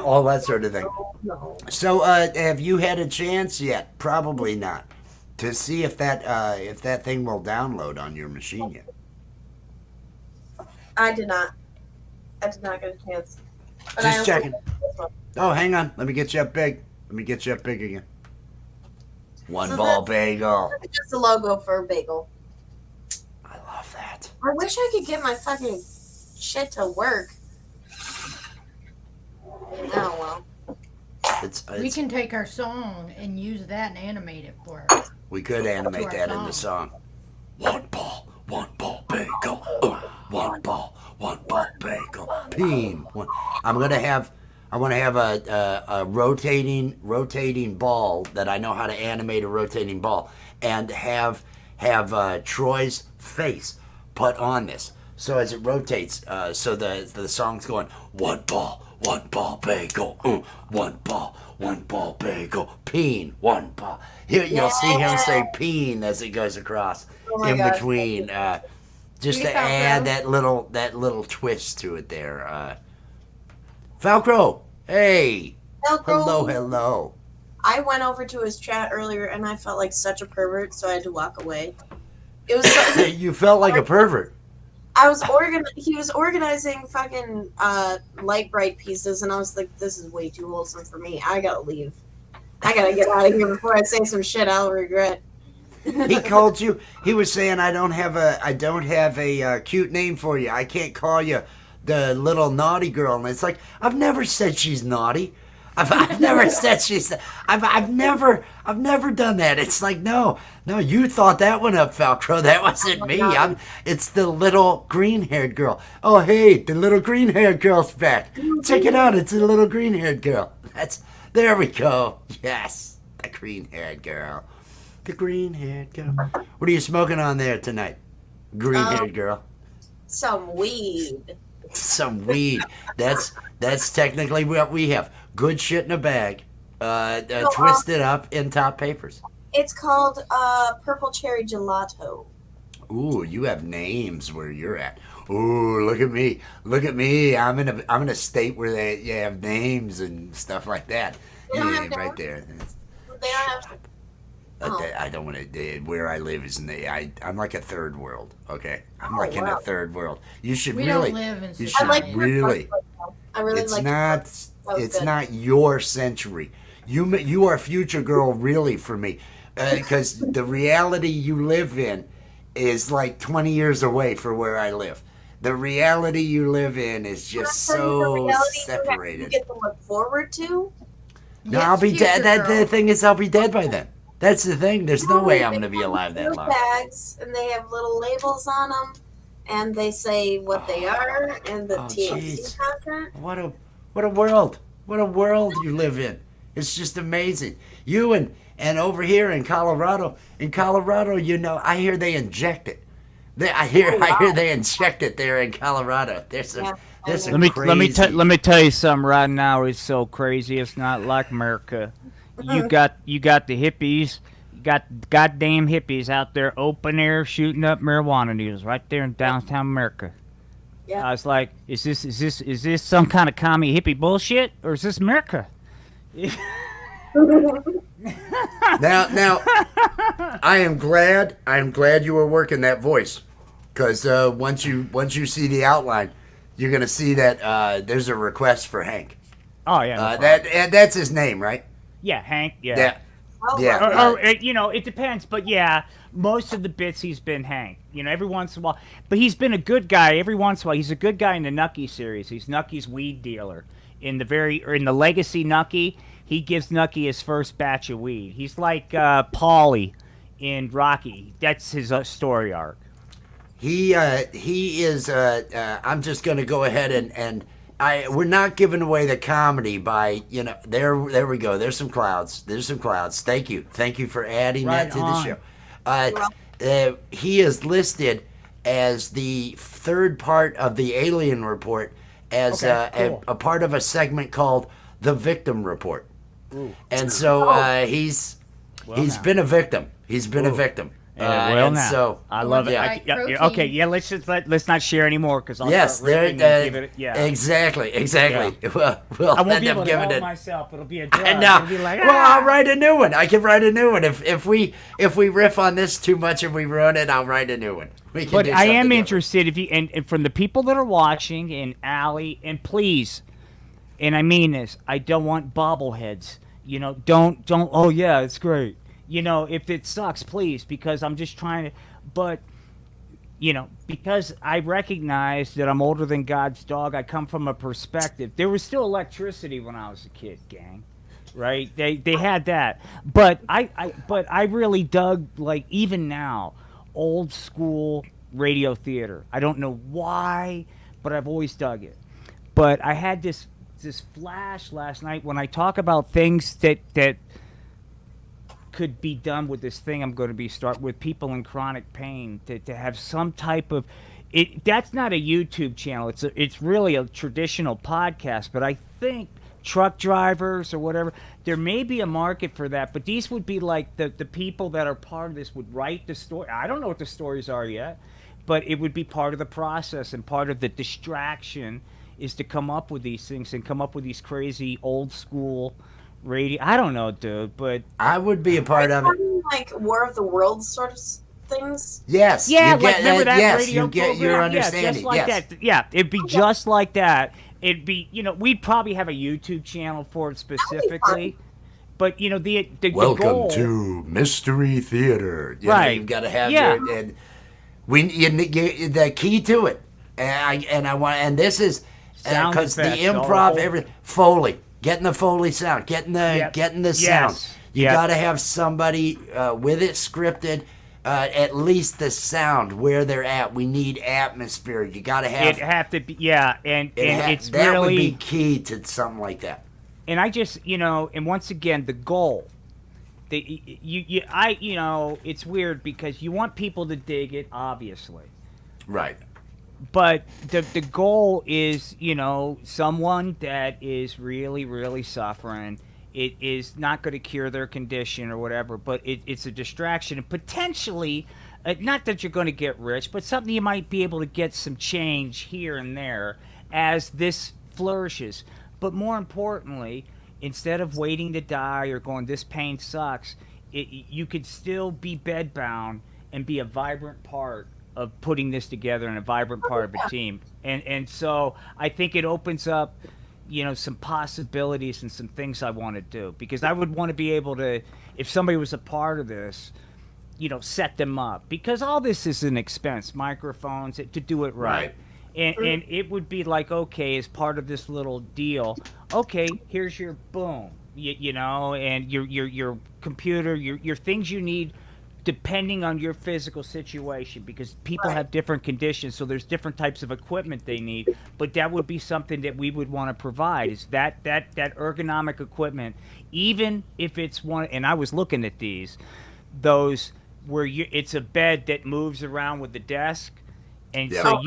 all that sort of thing. No. So, have you had a chance yet? Probably not. To see if that thing will download on your machine yet. I did not. I did not get a chance. But I Just also- checking. Oh, hang on. Let me get you up big. Let me get you up big again. One So ball that's- bagel. It's just a logo for a bagel. I love that. I wish I could get my fucking shit to work. Oh well. We can take our song and use that and animate it for we could animate our that in the song. One ball, bagel. One ball, bagel. Peen. I want to have a rotating ball that I know how to animate a rotating ball, and have Troy's face put on this. So as it rotates, so the song's going one ball, bagel, one ball, bagel, peen, one ball. You'll see him say peen as it goes across in gosh. between, just to add that little twist to it there. Falcro, hey, Velcro. hello. I went over to his chat earlier and I felt like such a pervert, so I had to walk away. It was so, You felt like a pervert. he was organizing fucking light bright pieces, and I was like, this is way too wholesome for me. I gotta leave. I gotta get out of here before I say some shit I'll regret. He called you. He was saying, I don't have a cute name for you. I can't call you the little naughty girl. And it's like, I've never said she's naughty. I've never said she's. I've never done that. It's like, no, you thought that one up, Falcro. That wasn't me. It's the little green-haired girl. Oh, hey, the little green-haired girl's back. Check it out. It's the little green-haired girl. There we go. Yes, the green-haired girl. The green-haired girl. What are you smoking on there tonight, green-haired girl? Some weed. Some weed. That's technically what we have. Good shit in a bag, twisted up in top papers. It's called purple cherry gelato. Ooh, you have names where you're at. Ooh, look at me. I'm in a state where they have names and stuff like that. They don't Yeah, have right names? there. They don't have. Oh. I don't want to. Where I live is I'm like a third world. Okay, I'm like in a wow. third world. You should We really. don't live in You I should society. like really. I really It's like. not. That was It's good. not your century. You are future girl really for me, because the reality you live in is like 20 years away from where I live. The reality you live in is just Can I tell you the so reality You separated. get to look forward to. No, Yes, I'll be future dead. The girl. thing is, I'll be dead by then. That's the thing. There's no way I'm going to be alive that long. Bags, and they have little labels on them, and they say what they are and the Oh, THC jeez. content. What a world. What a world you live in. It's just amazing. You and over here in Colorado, I hear they inject it. I hear they inject it there in Colorado. There's some crazy. Let me tell you something right now. It's so crazy. It's not like America. You got the hippies. You got goddamn hippies out there open air shooting up marijuana needles right there in downtown America. Yeah. I was like, is this some kind of commie hippie bullshit, or is this America? Now, I am glad you were working that voice, because once you see the outline, you're gonna see that there's a request for Hank. Oh yeah, no problem. That's his name, right? Yeah, Hank. Yeah. Yeah. Oh, Yeah. wow. Or it depends, but yeah, most of the bits he's been Hank. Every once in a while, but he's been a good guy. Every once in a while, he's a good guy in the Nucky series. He's Nucky's weed dealer in the Legacy Nucky. He gives Nucky his first batch of weed. He's like Paulie in Rocky. That's his story arc. He is. I'm just gonna go ahead and we're not giving away the comedy by there we go. There's some clouds. Thank you for adding Right that to on. the show. He is listed as the third part of the Alien Report as Okay, cool. a part of a segment called the Victim Report. And so he's now. been a victim. He's been a victim. Well, and now so I love it. yeah. Right, protein. Okay, yeah. Let's not share anymore because I'll Yes, start there. ripping and give it. Yeah. Exactly. Yeah. We'll I won't end be up able to giving help it. myself. It'll be a drug. And now, It'll be like, well, I'll write a new one. I can write a new one. If we riff on this too much and we ruin it, I'll write a new one. We can But do I am something different. interested if you and from the people that are watching and Allie and please, and I mean this, I don't want bobbleheads. Don't. Oh yeah, it's great. If it sucks, please, because I'm just trying to. But because I recognize that I'm older than God's dog, I come from a perspective. There was still electricity when I was a kid, gang. right? They had that, but I really dug, like, even now, old school radio theater. I don't know why, but I've always dug it. But I had this flash last night when I talk about things that could be done with this thing I'm going to be start with people in chronic pain to have some type of it. That's not a YouTube channel. It's really a traditional podcast. But I think truck drivers or whatever, there may be a market for that. But these would be like the people that are part of this would write the story. I don't know what the stories are yet, but it would be part of the process, and part of the distraction is to come up with these things and come up with these crazy old school radio. I don't know, dude, but I would be a part of it. Like War of the Worlds sort of things. Yes. yeah, you like get, remember that yes, radio you get program? your Yeah, understanding. just like yes. that. Yeah, it'd be just like that. It'd be, we'd probably have a YouTube channel for it specifically. But the Welcome goal, to Mystery Theater. Right. You've got to have Yeah. and the key to it. And this is Sound because the effects, all improv, the- everything, Foley, getting the Foley sound, getting the Yep. sound. Yes. You Yep. got to have somebody with it scripted. At least the sound where they're at. We need atmosphere. You got to have. it'd have to be, yeah, and it's that really would be key to something like that. and I just and once again the goal, it's weird because you want people to dig it, obviously, Right. but the goal is someone that is really really suffering. It is not going to cure their condition or whatever, but it's a distraction and potentially not that you're going to get rich, but something you might be able to get some change here and there as this flourishes. But more importantly, instead of waiting to die or going, this pain sucks, you could still be bedbound and be a vibrant part of putting this together and a vibrant part of a team. And so I think it opens up, some possibilities and some things I want to do, because I would want to be able to, if somebody was a part of this, set them up, because all this is an expense, microphones, to do it right. And it would be like, okay, as part of this little deal, okay, here's your boom, and your computer, your things you need depending on your physical situation, because people have different conditions, so there's different types of equipment they need. But that would be something that we would want to provide, is that ergonomic equipment, even if it's one. And I was looking at those where it's a bed that moves around with the desk. And Yeah. so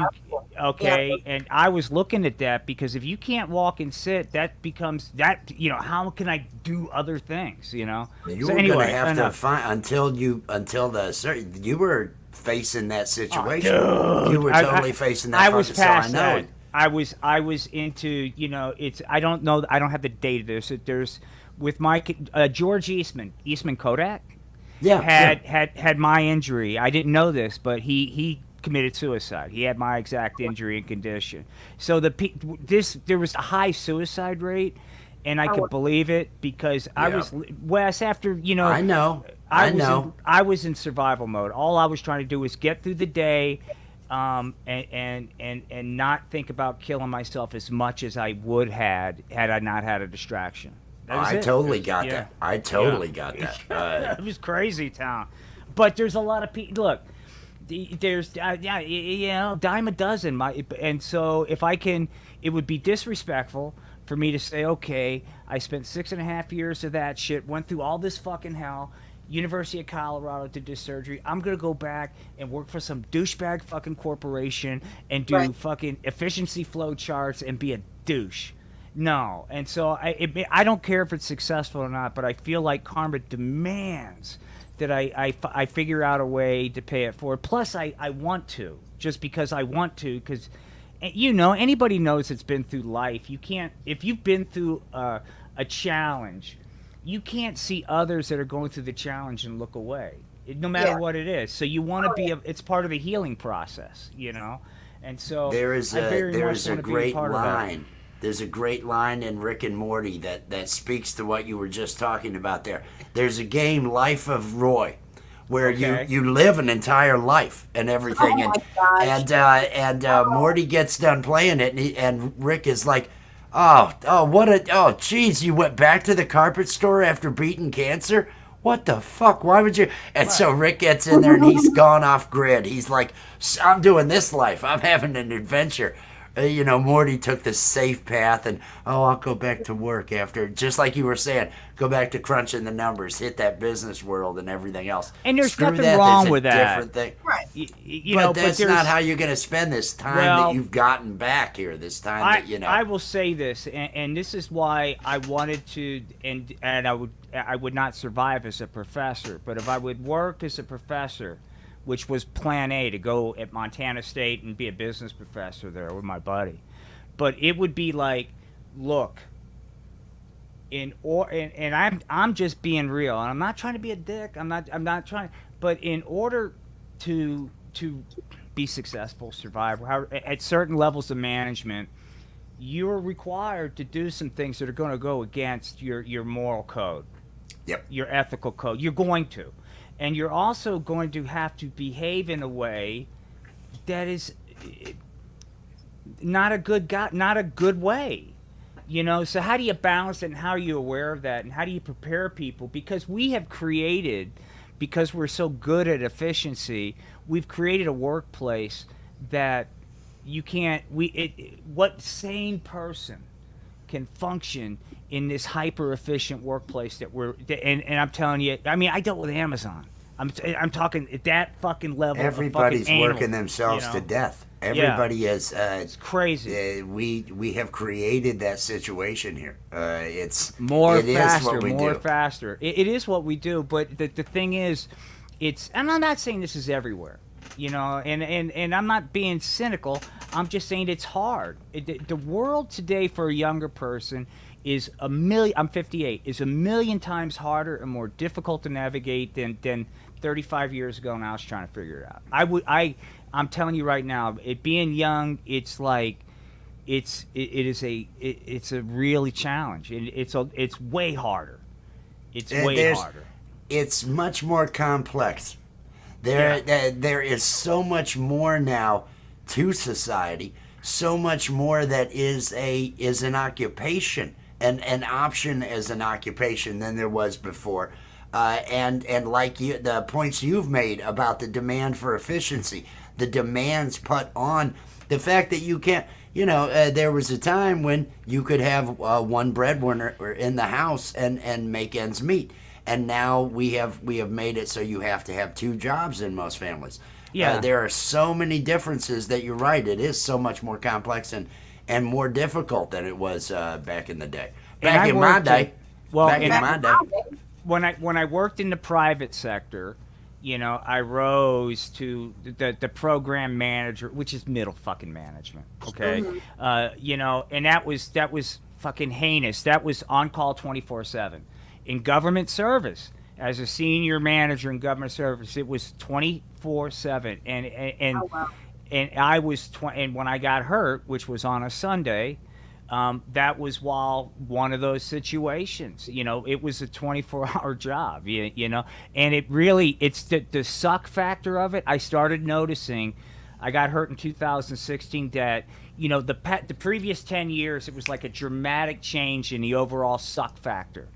and I was looking at that, because if you can't walk and sit, that becomes that, how can I do other things, You So were anyway, gonna have to enough. find you were facing that situation. dude. You were totally facing that. I was so past I know. that. I was into, it's, I don't know, I don't have the date of this. There's with my George Eastman Kodak Yeah. had my injury. I didn't know this, but he committed suicide. He had my exact injury and condition. So there was a high suicide rate, and I could believe it, because I was, Wes, after I know. I was in survival mode. All I was trying to do was get through the day, and not think about killing myself as much as I would had I not had a distraction. That was I it. totally got Yeah. that. I totally got that. It was crazy town. But there's a lot of people. Look, there's dime a dozen. And so if I can, it would be disrespectful for me to say, okay, I spent 6.5 years of that shit, went through all this fucking hell. University of Colorado did this surgery. I'm gonna go back and work for some douchebag fucking corporation and do fucking efficiency flow charts and be a douche. No, and so I don't care if it's successful or not, but I feel like karma demands that I figure out a way to pay it forward. Plus, I want to, just because I want to, because anybody knows that's been through life. You can't, if you've been through a challenge, you can't see others that are going through the challenge and look away, no matter what it is. So you want to be it's part of the healing process, And so There is I very there much is a wanna be great part of that. line. There's a great line in Rick and Morty that speaks to what you were just talking about there. There's a game, Life of Roy, where Okay. you live an entire life and everything. Oh my gosh. And Morty gets done playing it, and Rick is like, Geez, you went back to the carpet store after beating cancer? What the fuck? Why would you? And so Rick gets in there and he's gone off grid. He's like, I'm doing this life. I'm having an adventure. Morty took the safe path and, I'll go back to work after, just like you were saying, go back to crunching the numbers, hit that business world and everything else. And there's Screw nothing that. wrong There's a with that. different thing. Right. But that's not how you're going to spend this time that you've gotten back here. This time I will say this, and this is why I wanted to, and I would not survive as a professor. But if I would work as a professor, which was Plan A, to go at Montana State and be a business professor there with my buddy, but it would be like, look, and I'm just being real, and I'm not trying to be a dick. I'm not trying. But in order to be successful, survive at certain levels of management, you're required to do some things that are going to go against your moral code, your ethical code. You're going to, and you're also going to have to behave in a way that is not a good way. So how do you balance it, and how are you aware of that, and how do you prepare people? Because we have created, because we're so good at efficiency, we've created a workplace that you can't, what sane person can function in this hyper efficient workplace that and I'm telling you, I mean, I dealt with Amazon. I'm talking at that fucking level. Everybody's of fucking anal, working themselves to death. Everybody is. It's crazy. We have created that situation here. It's faster. It is what we do. But the thing is, and I'm not saying this is everywhere, and I'm not being cynical. I'm just saying it's hard. The world today for a younger person is I'm 58, is a million times harder and more difficult to navigate than 35 years ago, and I was trying to figure it out. I'm telling you right now, being young, it's like, it's a really challenge, and it's way harder. It's much more complex. There is so much more now to society, so much more that is an occupation, and an option as an occupation than there was before. And like the points you've made about the demand for efficiency, the demands put on the fact that you can't, there was a time when you could have one breadwinner in the house and make ends meet. And now we have made it so you have to have two jobs in most families. Yeah. There are so many differences that you're right. It is so much more complex and more difficult than it was back in the day. Back in my day. When I worked in the private sector, I rose to the program manager, which is middle fucking management. Okay. Mm-hmm. And that was fucking heinous. That was on call 24/7. In government service, as a senior manager in government service, it was 24/7. And oh, wow. And I was and when I got hurt, which was on a Sunday, that was while one of those situations. It was a 24-hour job. And it's the suck factor of it. I started noticing. I got hurt in 2016. That the previous 10 years, it was like a dramatic change in the overall suck factor.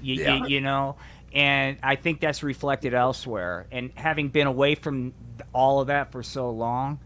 And I think that's reflected elsewhere. And having been away from all of that for so long,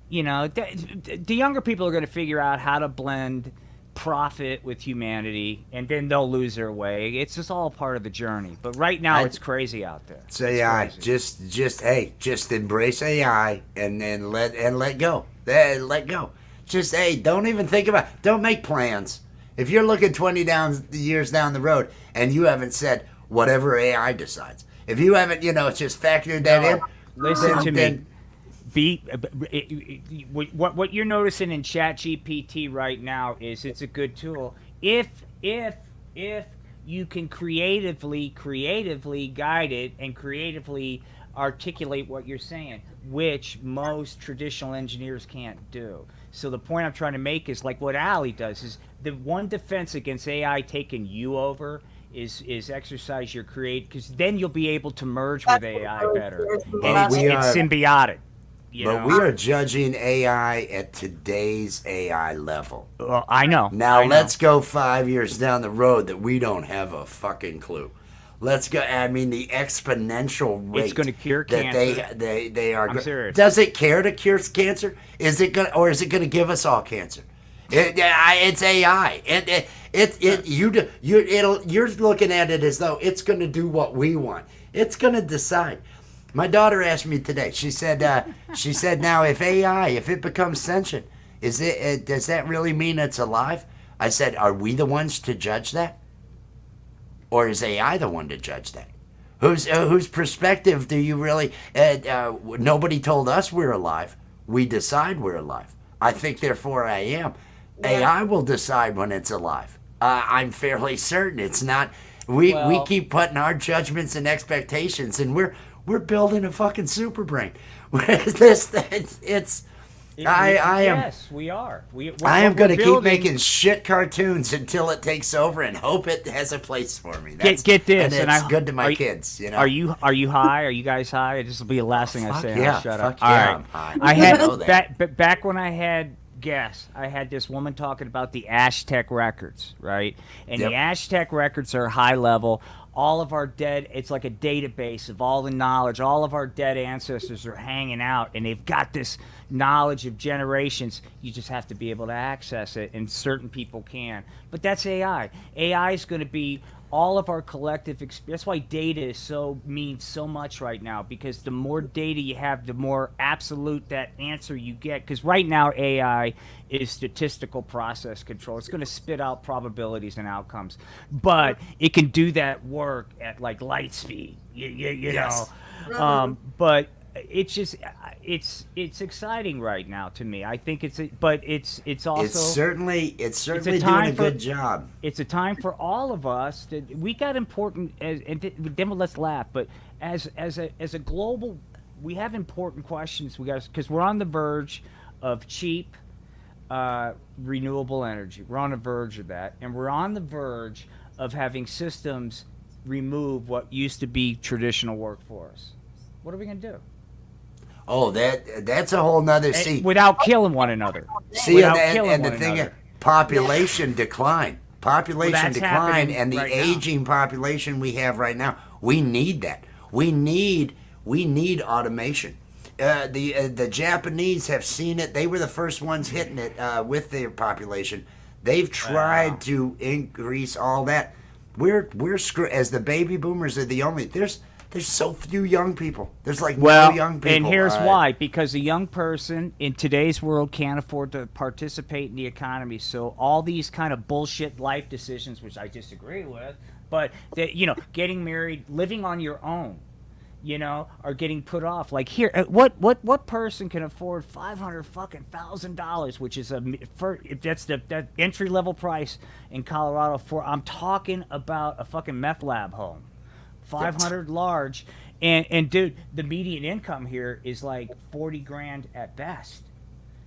the younger people are going to figure out how to blend profit with humanity, and then they'll lose their way. It's just all part of the journey. But right now, it's crazy out there. It's AI. Just embrace AI and then let go. Let go. Just don't even think about. Don't make plans. If you're looking 20 years down the road and you haven't said whatever AI decides, if you haven't, just factored that in. Listen to me. What you're noticing in ChatGPT right now is it's a good tool if you can creatively guide it and creatively articulate what you're saying, which most traditional engineers can't do. So the point I'm trying to make is like what Ali does is the one defense against AI taking you over is exercise your create, because then you'll be able to merge with AI better, and it's symbiotic. But we are judging AI at today's AI level. I know. Now I know. let's go 5 years down the road that we don't have a fucking clue. Let's go. I mean, the exponential rate It's gonna cure that cancer. they are. I'm serious. Does it care to cure cancer? Is it gonna, or is it gonna give us all cancer? It's AI. You're looking at it as though it's gonna do what we want. It's gonna decide. My daughter asked me today. She said, now if AI, if it becomes sentient, does that really mean it's alive? I said, are we the ones to judge that? Or is AI the one to judge that? Whose perspective do you really? Nobody told us we're alive. We decide we're alive. I think, therefore, I am. Yeah. AI will decide when it's alive. I'm fairly certain it's not. We keep putting our judgments and expectations, and we're building a fucking super brain. Yes, we are. I am going to keep making shit cartoons until it takes over and hope it has a place for me. Get this, and it's good to my kids. You know. Are you high? Are you guys high? This will be the last thing I say. And I'll shut up. Yeah, All right. I'm high. I had back when I had guests, I had this woman talking about the Aztec records, right? And the Aztec records are high level. All of our dead, it's like a database of all the knowledge. All of our dead ancestors are hanging out, and they've got this knowledge of generations. You just have to be able to access it, and certain people can. But that's AI. AI is going to be all of our collective experience. That's why data means so much right now, because the more data you have, the more absolute that answer you get. Because right now AI is statistical process control. It's going to spit out probabilities and outcomes, but it can do that work at like light speed. You know, but it's just it's exciting right now to me. I think it's also it's certainly doing a good job. It's a time for all of us that we got important, and then let's laugh. But as a global, we have important questions. Because we're on the verge of cheap renewable energy. We're on the verge of that, and we're on the verge of having systems remove what used to be traditional workforce. What are we going to do? Oh, that's a whole nother without killing one another. And the thing, population decline, and the aging population we have right now. We need that. We need automation. The Japanese have seen it. They were the first ones hitting it with their population. They've tried to increase all that. We're screwed. As the baby boomers are the only. There's so few young people. There's no young people. And here's why. Because a young person in today's world can't afford to participate in the economy. So all these kind of bullshit life decisions, which I disagree with, but getting married, living on your own, are getting put off. Like here, what person can afford $500,000, which is that's the entry level price in Colorado for? I'm talking about a fucking meth lab home. 500 large, and dude, the median income here is like 40 grand at best,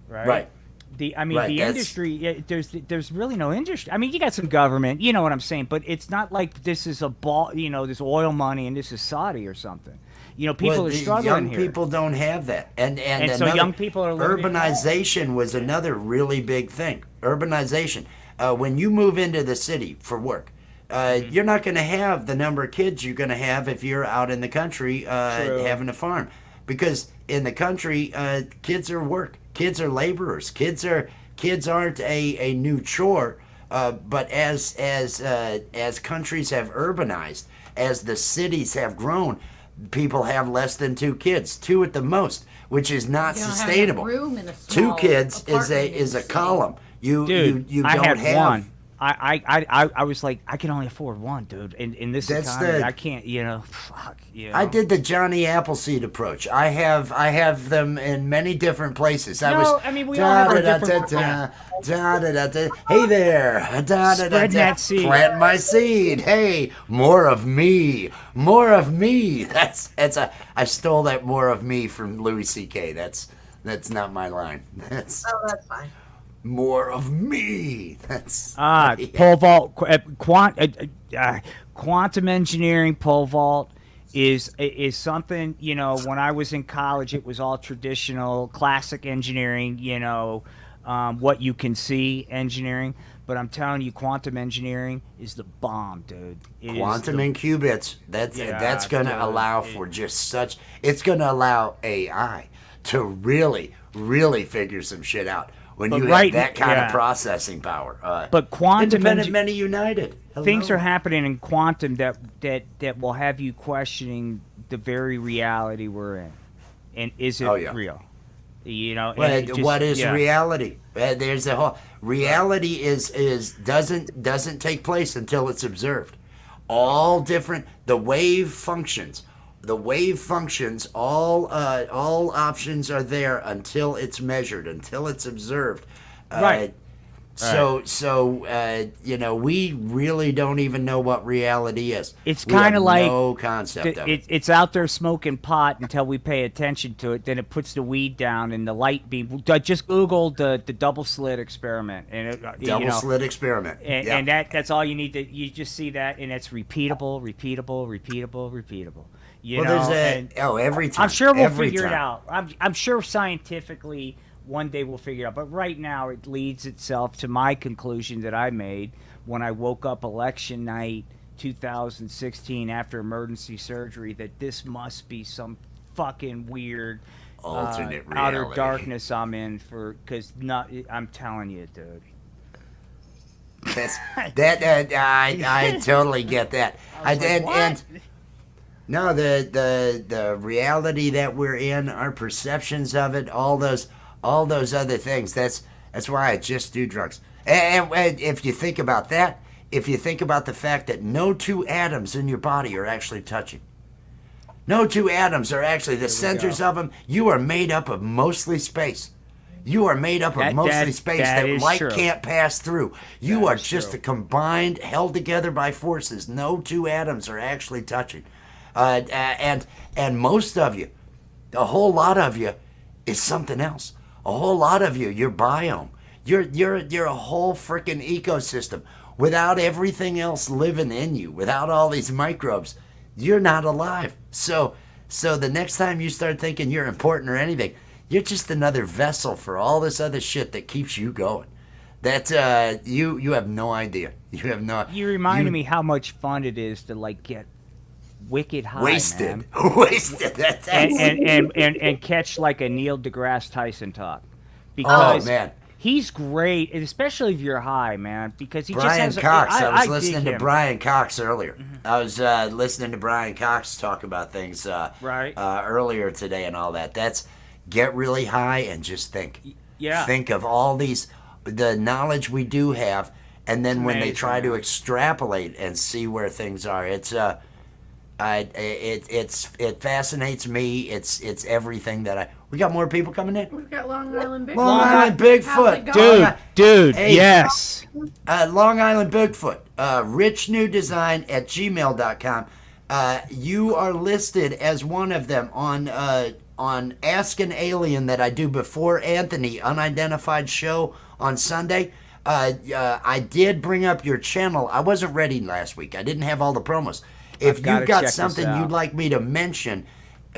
right? The industry, there's really no industry. I mean, you got some government, you know what I'm saying, but it's not like this is this oil money and this is Saudi or something. People are struggling here. Young people don't have that, and so young people are urbanization was another really big thing. Urbanization, when you move into the city for work. You're not going to have the number of kids you're going to have if you're out in the country having a farm, because in the country, kids are work, kids are laborers, kids aren't a new chore. But as countries have urbanized, as the cities have grown, people have less than 2 kids, 2 at the most, which is not sustainable. Room in a 2 kids is a column. You don't have one. I was like, I can only afford one, dude. In this economy, I can't. Fuck. I did the Johnny Appleseed approach. I have them in many different places. We all have our different. Hey there, spread that seed. Plant my seed. Hey, more of me. I stole that more of me from Louis C.K. That's not my line. That's fine. More of me. That's pole vault, quantum engineering, pole vault, is something, you know, when I was in college it was all traditional classic engineering, you know, what you can see engineering, but I'm telling you quantum engineering is the bomb, dude. It is Quantum and qubits. That's Yeah, going to dude, allow for just such. It's going to allow AI to really, really figure some shit out when But you right- have that kind yeah. of processing power. But quantum independent, engi- many united. things Hello. are happening in quantum that will have you questioning the very reality we're in, and is it Oh, yeah. real? You know, and Well, it just- what is yeah. reality? There's a whole reality is doesn't take place until it's observed. All different the wave functions. The wave functions. All options are there until it's measured, until it's observed. Right. So you know, we really don't even know what reality is. It's We have kind of like no concept of it. it's out there smoking pot until we pay attention to it. Then it puts the weed down and the light beam. Just Google the double slit experiment and it, Double you know, slit experiment. and, Yeah. and that's all you need to. You just see that, and it's repeatable. You Well, know, there's and every time. I'm sure we'll every figure it time. out. I'm sure scientifically one day we'll figure it out. But right now it leads itself to my conclusion that I made when I woke up election night 2016 after emergency surgery that this must be some fucking weird Alternate outer reality. darkness I'm in for because not I'm telling you, dude. That's, I totally get that. And no, the reality that we're in, our perceptions of it, all those other things. That's why I just do drugs. And if you think about that, if you think about the fact that no two atoms in your body are actually touching. No two atoms are actually the centers of them. You are made up of mostly space. You are made up of That- mostly that- space that that is light true. can't pass through. You That are is just true. a combined, held together by forces. No two atoms are actually touching. And most of you, a whole lot of you, is something else. A whole lot of you, your biome. You're a whole freaking ecosystem. Without everything else living in you, without all these microbes, you're not alive. So the next time you start thinking you're important or anything, you're just another vessel for all this other shit that keeps you going. That you have no idea. You have no. You reminded me how much fun it is to like get wicked high, wasted, man. wasted. That's and catch like a Neil deGrasse Tyson talk because man. he's great, and especially if you're high, man. Because he Brian just has. Cox. I was dig listening to him. Brian Cox earlier. I was listening to Brian Cox talk about things Right. earlier today and all that. That's get really high and just think. Yeah. Think of all the knowledge we do have, and then when they amazing, try to man. extrapolate and see where things are, it fascinates me. It's everything that I. We got more people coming in. We've got Long Island Bigfoot. Long Island How's it Bigfoot, going? Dude, Hey. yes. Long Island Bigfoot, richnewdesign@gmail.com. You are listed as one of them on Ask an Alien that I do before Anthony Unidentified show on Sunday. I did bring up your channel. I wasn't ready last week. I didn't have all the promos. If I've gotta you've got check this something out. you'd like me to mention,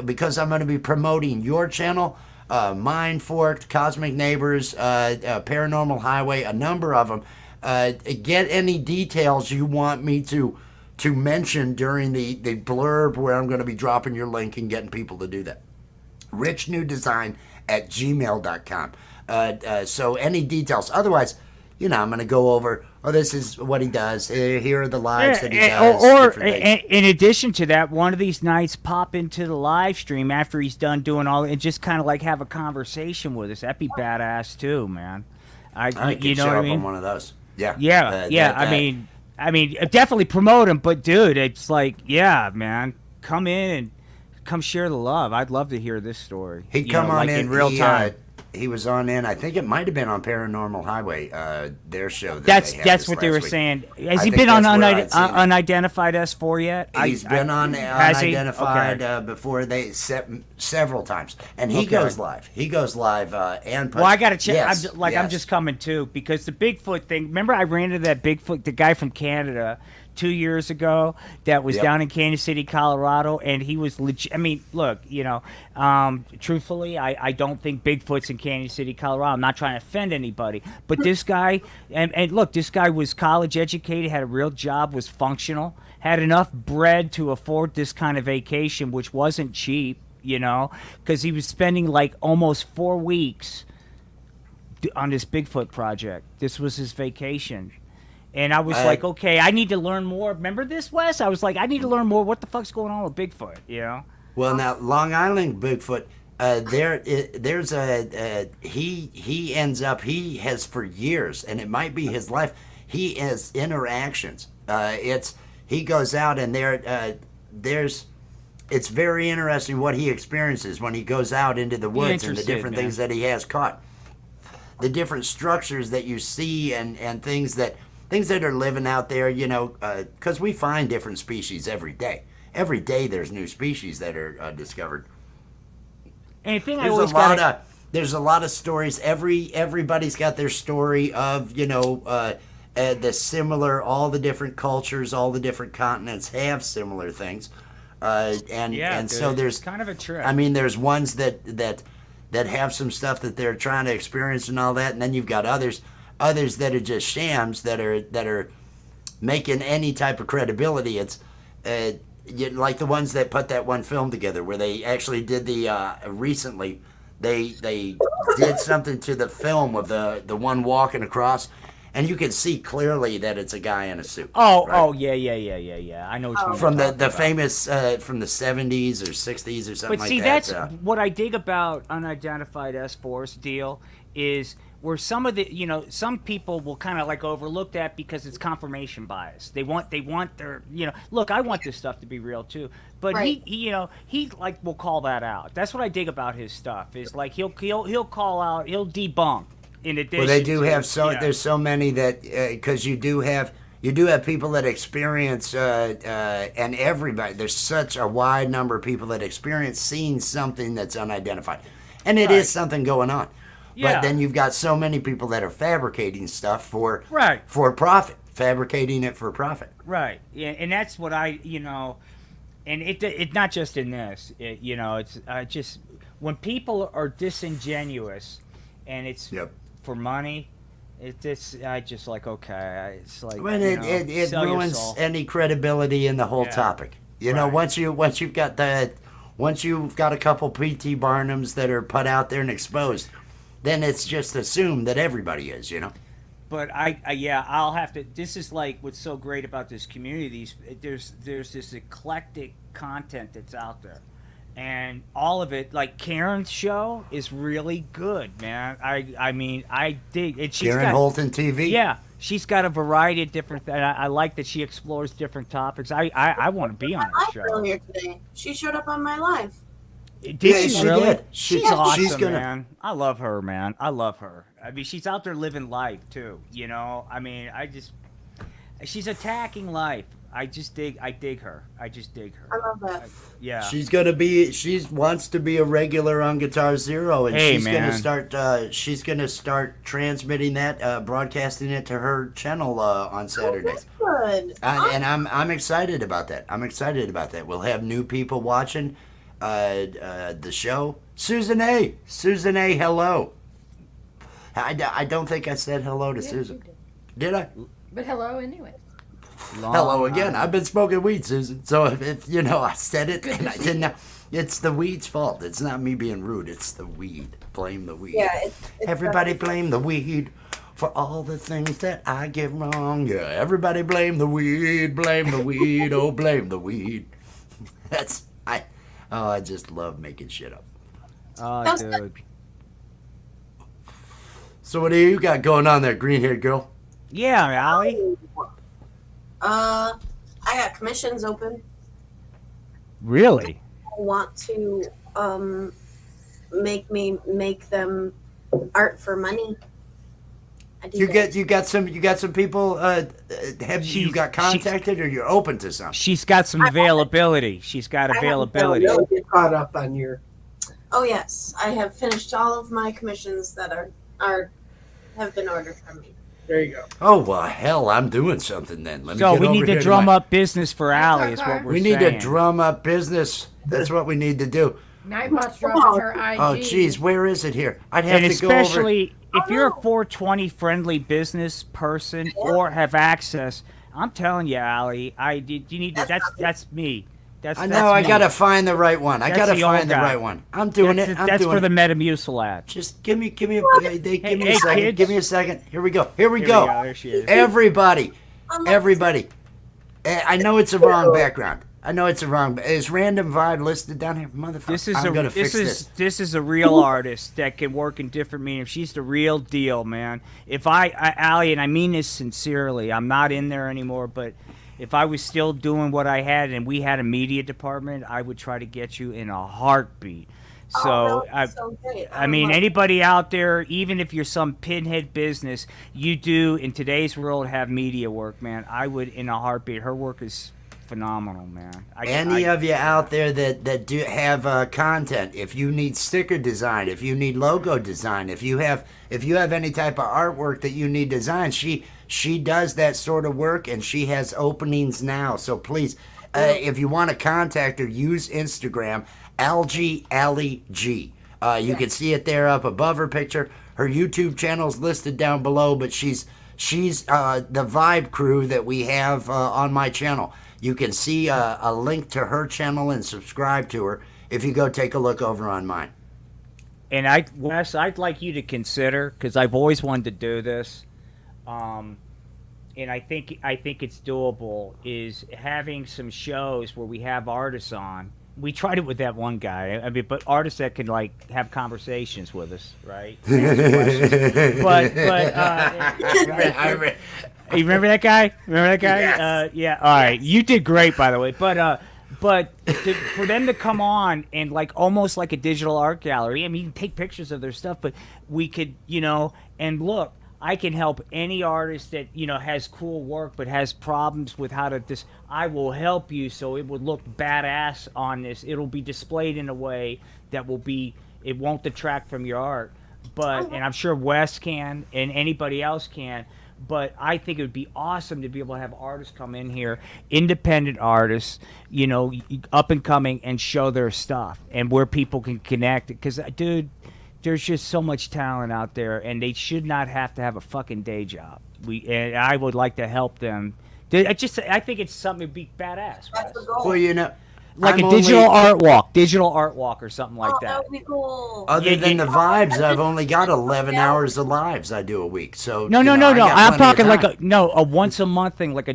because I'm going to be promoting your channel, Mind Forked, Cosmic Neighbors, Paranormal Highway, a number of them. Get any details you want me to mention during the blurb where I'm going to be dropping your link and getting people to do that. richnewdesign@gmail.com. So any details. Otherwise, you know, I'm going to go over, this is what he does. Here are the lives that he does. Or different things. in addition to that, one of these nights pop into the live stream after he's done doing all and just kind of like have a conversation with us. That'd be badass too, man. I could you know show what I up mean? on one of those. Yeah. Yeah, yeah. I mean, definitely promote him, but dude, it's like, yeah, man, come in and come share the love. I'd love to hear this story. He'd you come know, on like in real time. He was on in. I think it might have been on Paranormal Highway, their show. That they had That's this what they last were week. saying. I Has he think been on that's where I'd seen it. unidentified S4 yet? He's been on has he? Unidentified Okay. before they several times, and he Okay. goes live. He goes live and. Well, I gotta check. Yes, I'm yes. just coming too because the Bigfoot thing. Remember, I ran into that Bigfoot, the guy from Canada 2 years ago that was Yep. down in Kansas City, Colorado, and he was legit. I mean, look, truthfully, I don't think Bigfoot's in Kansas City, Colorado. I'm not trying to offend anybody, but this guy, and look, this guy was college educated, had a real job, was functional, had enough bread to afford this kind of vacation, which wasn't cheap, because he was spending like almost 4 weeks on this Bigfoot project. This was his vacation. And I was like, okay, I need to learn more. Remember this, Wes? I was like, I need to learn more. What the fuck's going on with Bigfoot, Well, now Long Island Bigfoot, there's he ends up, he has for years, and it might be his life. He has interactions. He goes out and it's very interesting what he experiences when he goes out into the woods and the different things that he has caught, the different structures that you see, and things that are living out there, because we find different species every day. Every day there's new species that are discovered. And the thing There's a lot of stories. Everybody's got their story of, the similar, all the different cultures, all the different continents have similar things. So there's kind of a trip. I mean, there's ones that have some stuff that they're trying to experience and all that, and then you've got others that are just shams that are making any type of credibility. It's like the ones that put that one film together where they actually did recently they did something to the film of the one walking across, and you can see clearly that it's a guy in a suit. Oh, yeah. I know what you're from talking the about. famous from the 70s or 60s or something But see, like that. that's what I dig about unidentified S4's deal is where some of the, some people will kind of like overlook that because it's confirmation bias. They want their, look, I want this stuff to be real too. But Right. he like will call that out. That's what I dig about his stuff is like he'll call out, he'll debunk in addition. Well, they do to, have there's so many that because you do have people that experience and everybody. There's such a wide number of people that experience seeing something that's unidentified, and it is something going on. Yeah. But then you've got so many people that are fabricating stuff for profit, fabricating it for profit. Right. Yeah, and that's what I, and it not just in this. It's just when people are disingenuous, and it's for money. I just like okay. It's like when it ruins any credibility in the whole topic. Once you've got a couple P.T. Barnums that are put out there and exposed, then it's just assumed that everybody is. But I'll have to. This is like what's so great about this community. There's this eclectic content that's out there, and all of it. Like Karen's show is really good, man. I mean I dig it. Karen Holton TV. Yeah, she's got a variety of different. I like that she explores different topics. I want to be on her show. Earlier today, she showed up on my live. Did she really? did. She's awesome, man. I love her, man. I love her. I mean, she's out there living life too. I mean, she's attacking life. I dig her. I just dig her. I love that. Yeah. She wants to be a regular on Guitar Zero, and Hey, she's man. she's gonna start transmitting that, broadcasting it to her channel on Saturdays. Good. And I'm excited about that. We'll have new people watching the show. Susan A, hello. I don't think I said hello to Susan. You Did I? But hello anyway. Hello again. I've been smoking weed, Susan. So if I said it and I didn't, it's the weed's fault. It's not me being rude. It's the weed. Blame the weed. Yeah, it's Everybody blame the weed for all the things that I get wrong. Yeah, everybody blame the weed. Blame the weed. Oh, blame the weed. I just love making shit up. Oh, dude. So what do you got going on there, green-haired girl? Yeah, Allie. I got commissions open. Really? I want to make them art for money. I do that. You got some people. Have you got contacted, or you're open to some? She's got some availability. She's got availability. Really get caught up on your. Oh yes, I have finished all of my commissions that have been ordered from me. There you go. Oh well, hell, I'm doing something then. Let me So get we over need to here drum my- up business for Allie. Is what we're We need saying. to drum up business. That's what we need to do. Nightbot's dropping her IG. Oh, geez, where is it here? I'd have And to go over. especially if you're a no. 420 friendly business person or have access, I'm telling you, Allie, you need to. That's me. That's I that's know. I me. gotta find the right one. I That's gotta the old find the guy. right one. I'm doing That's, it. I'm that's doing for the it. Metamucil ad. Just give me Hey, a second. kids. Give me a second. Here we go. Here we Here go. we go. There she is. Everybody, I'm everybody. I know it's a wrong background. I know it's a wrong. Is Random Vibe listed down here, motherfucker? This is I'm gonna this fix is this is a real artist that can work in different mediums. She's the real deal, man. If Allie, and I mean this sincerely, I'm not in there anymore, but if I was still doing what I had and we had a media department, I would try to get you in a heartbeat. So so great. I mean, anybody out there, even if you're some pinhead business, you do in today's world have media work, man. I would in a heartbeat. Her work is phenomenal, man. Any of you out there that do have content, if you need sticker design, if you need logo design, if you have any type of artwork that you need designed, she does that sort of work, and she has openings now. So please, if you want to contact her, use Instagram, Algie Allie G. You can see it there up above her picture. Her YouTube channel's listed down below, but she's the Vibe crew that we have on my channel. You can see a link to her channel and subscribe to her if you go take a look over on mine. And Wes, I'd like you to consider, because I've always wanted to do this, and I think it's doable, is having some shows where we have artists on. We tried it with that one guy. I mean, but artists that can like have conversations with us, right? but you remember that guy? Remember that guy? Yes. Yeah. All right. You did great, by the way. But for them to come on and like almost like a digital art gallery. I mean, you can take pictures of their stuff, but we could, and look. I can help any artist that has cool work but has problems with how to this. I will help you so it would look badass on this. It'll be displayed in a way that it won't detract from your art. And I'm sure Wes can and anybody else can. But I think it would be awesome to be able to have artists come in here, independent artists, up and coming, and show their stuff and where people can connect. Because, dude. There's just so much talent out there, and they should not have to have a fucking day job. And I would like to help them. I think it's something to be badass. That's the Wes. goal. Well, Like I'm a digital art walk or something like that. That would be cool. Other than the vibes, I've only got 11 hours of lives I do a week. So No. I got I'm plenty of talking time. a once a month thing, like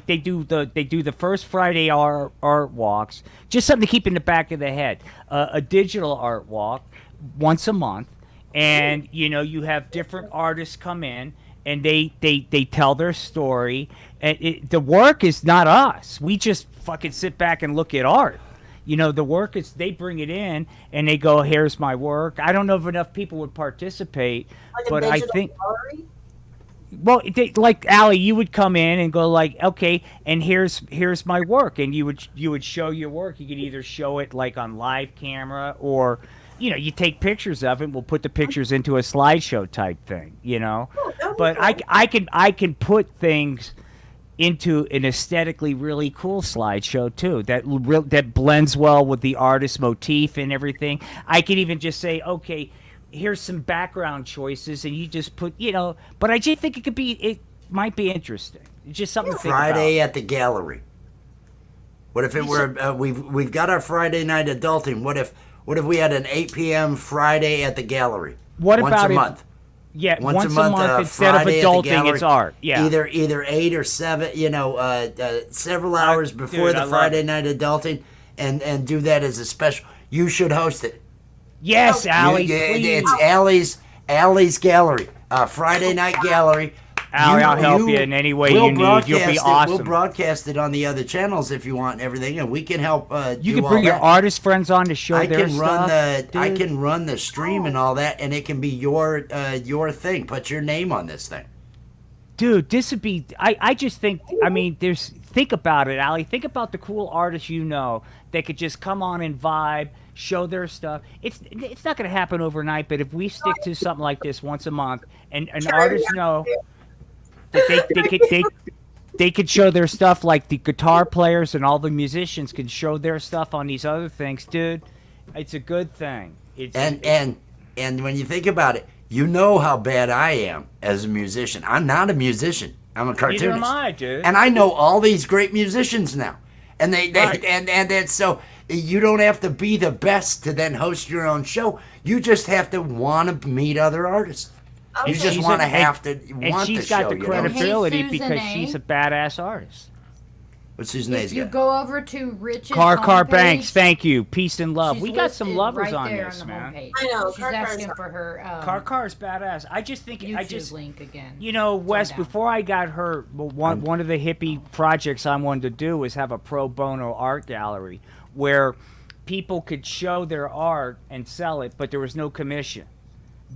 they do the first Friday art walks, just something to keep in the back of the head. A digital art walk once a month, and you have different artists come in and they tell their story. And the work is not us. We just fucking sit back and look at art. The work is they bring it in and they go, here's my work. I don't know if enough people would participate, Like a but I digital think. gallery? Well, like Allie, you would come in and go like, okay, and here's my work, and you would show your work. You could either show it like on live camera, or you take pictures of it. We'll put the pictures into a slideshow type thing, that'd be But cool. I can put things into an aesthetically really cool slideshow too. That blends well with the artist's motif and everything. I could even just say, okay, here's some background choices, and you just put, But I just think it might be interesting. It's just something to think Friday about. at the gallery. What if it were? We've got our Friday night adulting. What if we had an 8 p.m. Friday at the gallery? What once about a if- month? Yeah, once a month instead of Friday at the adulting, gallery. it's art. Yeah. Either 8 or 7. Several hours before dude, I the love Friday it. night adulting, and do that as a special. You should host it. Yes, Allie. It's Please. Allie's gallery. Friday night gallery. Allie, I'll help you in any way we'll you need. You'll be broadcast it. awesome. We'll broadcast it on the other channels if you want and everything, and we can help. You do can bring all your that. artist friends on to show I their can run stuff. I dude. can run the stream and all that, and it can be your thing. Put your name on this thing. Dude, this would be. I just think. I mean, think about it, Allie. Think about the cool artists that could just come on and vibe, show their stuff. It's not going to happen overnight, but if we stick to something like this once a month, and artists know. They could show their stuff like the guitar players and all the musicians can show their stuff on these other things, dude. It's a good thing. And when you think about it, you know how bad I am as a musician. I'm not a musician. I'm a cartoonist. Neither am I, dude. And I know all these great musicians now. And Right. and so you don't have to be the best to then host your own show. You just have to want to meet other artists. You Okay. just She's want to a- have to And want she's the got show. the you know? credibility Hey, because Susan, she's eh? a badass artist. What's his If name? you go over to Rich's Car homepage, Banks, thank you. Peace and love. she's We got some listed lovers right on there this, on the man. homepage. I know, She's Car Car's asking not- for her Car's badass. I just think YouTube link again. You know, Wes, down. before I got hurt, one of the hippie projects I wanted to do was have a pro bono art gallery where people could show their art and sell it, but there was no commission.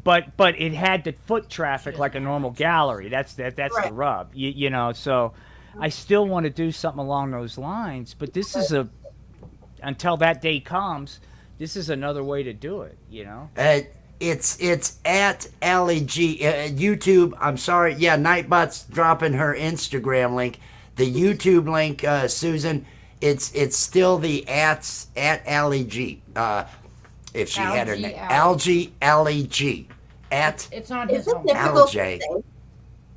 But it had the foot traffic like a normal gallery. That's the Right. rub. You know, so I still want to do something along those lines, but this is until that day comes, this is another way to do it, you know? It's at LEG YouTube. I'm sorry. Yeah, Nightbot's dropping her Instagram link. The YouTube link, Susan. It's still the at LEG. If she had her name, Algae LEG at. It's on his Is it homepage. difficult to LJ. say?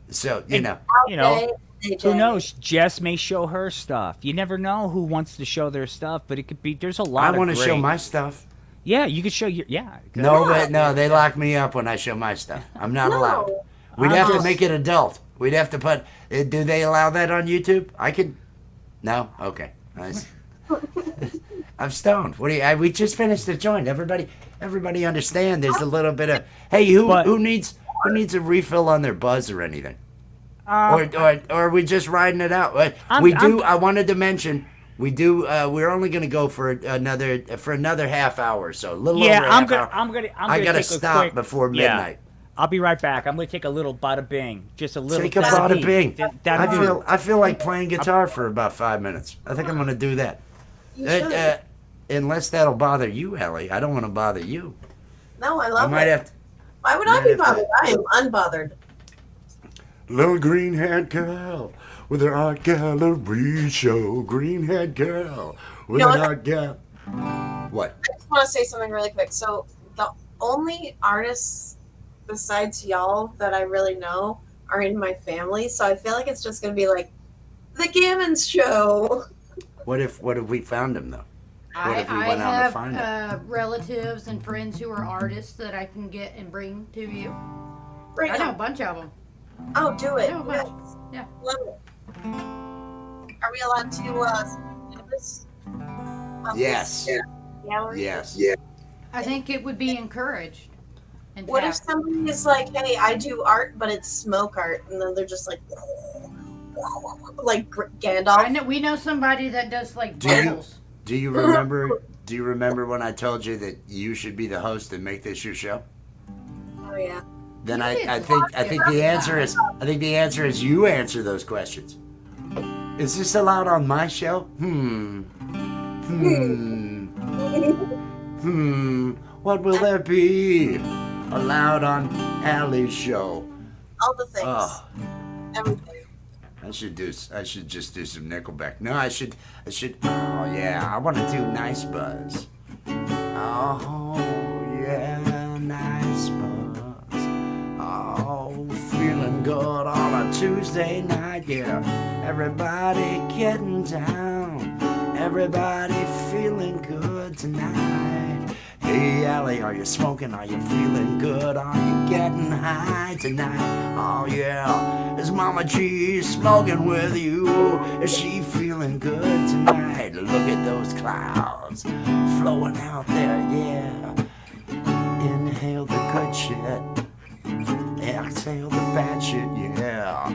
So you know. You know, Okay, who AJ. knows? Jess may show her stuff. You never know who wants to show their stuff, but it could be. There's a lot. I want want to show my stuff. Yeah, you could show your. Yeah. go No, ahead. but no, they lock me up when I show my stuff. I'm not No. allowed. We'd have to just- make it adult. We'd have to put. Do they allow that on YouTube? I can. No. Okay. Nice. I'm stoned. What do you? We just finished the joint. Everybody understand. There's a little bit of. Hey, But- who needs a refill on their buzz or anything? Um, Or are we just riding it out? I wanted to mention. We do. We're only going to go for another half hour. So a little yeah, over a I'm half gonna. hour. I'm gonna. I gotta take a stop quick- before Yeah. midnight. I'll be right back. I'm gonna take a little bada bing, just a little. Take a bada bing. That'll do. I feel like playing guitar for about 5 minutes. I think I'm going to do that. You should. Unless that'll bother you, Ellie. I don't want to bother you. No, I I love might it. have to. Why would might I be have to- bothered? I am unbothered. Little green-haired girl with her art gallery show. Green-haired girl with You know an what? art gallery. What? I just want to say something really quick. So the only artists besides y'all that I really know are in my family. So I feel like it's just gonna be like the Gammons show. What if we found him though? What I if we went out to find have relatives and friends who are artists that I can get and bring to you. Bring I know a them. bunch of them. Oh, do it. I know a bunch. Yeah. Love it. Are we allowed to do this? Of Yes. this gallery? Yes. Yeah. I think it would be encouraged. In What if fact, somebody is like, "Hey, I do art, but it's smoke art," and then they're just like Gandalf? I know we know somebody that does like Do you- bubbles. Do you remember? Do you remember when I told you that you should be the host and make this your show? Oh yeah. Then You did I talk think about the that. answer is you answer those questions. Is this allowed on my show? What will there be allowed on Allie's show? All the things. Oh, Everything. I should just do some Nickelback. No, I should. Oh yeah, I want to do Nice Buzz. Oh yeah, Nice Buzz. Oh, feeling good on a Tuesday night. Yeah, everybody getting down. Everybody feeling good tonight. Hey Allie, are you smoking? Are you feeling good? Are you getting high tonight? Oh yeah, is Mama G smoking with you? Is she feeling good tonight? Look at those clouds flowing out there, yeah. Inhale the good shit. Exhale the bad shit, yeah.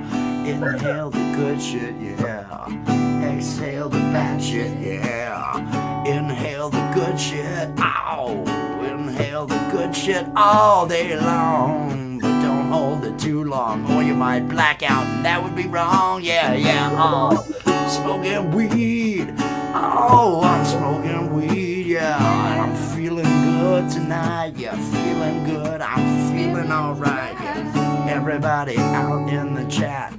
Inhale the good shit, yeah. Exhale the bad shit, yeah. Inhale the good shit, ow. Inhale the good shit all day long. But don't hold it too long or you might black out and that would be wrong, yeah, yeah. Oh, smoking weed, oh, I'm smoking weed, yeah. And I'm feeling good tonight, yeah, feeling good, I'm feeling alright, yeah. Everybody out in the chat,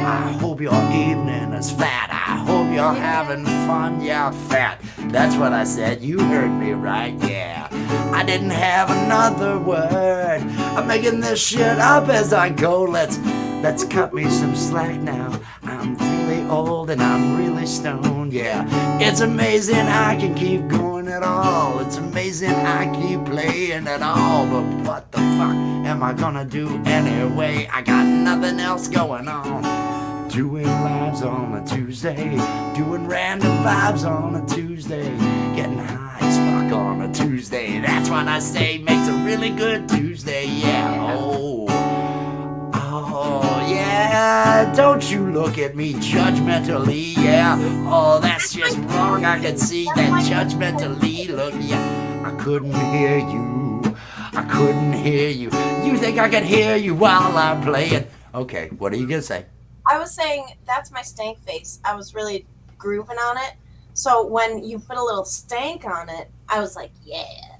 I hope your evening is fat. I hope you're having fun, yeah, fat. That's what I said. You heard me right, yeah. I didn't have another word. I'm making this shit up as I go. Let's cut me some slack now. I'm really old and I'm really stoned, yeah. It's amazing I can keep going at all. It's amazing I keep playing at all. But what the fuck am I gonna do anyway? I got nothing else going on. Doing lives on a Tuesday, doing random vibes on a Tuesday, getting high as fuck on a Tuesday. That's what I say makes a really good Tuesday, yeah. Oh, yeah. Don't you look at me judgmentally, yeah. Oh, that's just wrong. I can see that judgmentally look, yeah. I couldn't hear you. I couldn't hear you. You think I can hear you while I'm playing? Okay, what are you gonna say? I was saying that's my stank face. I was really grooving on it. So when you put a little stank on it, I was like, yeah.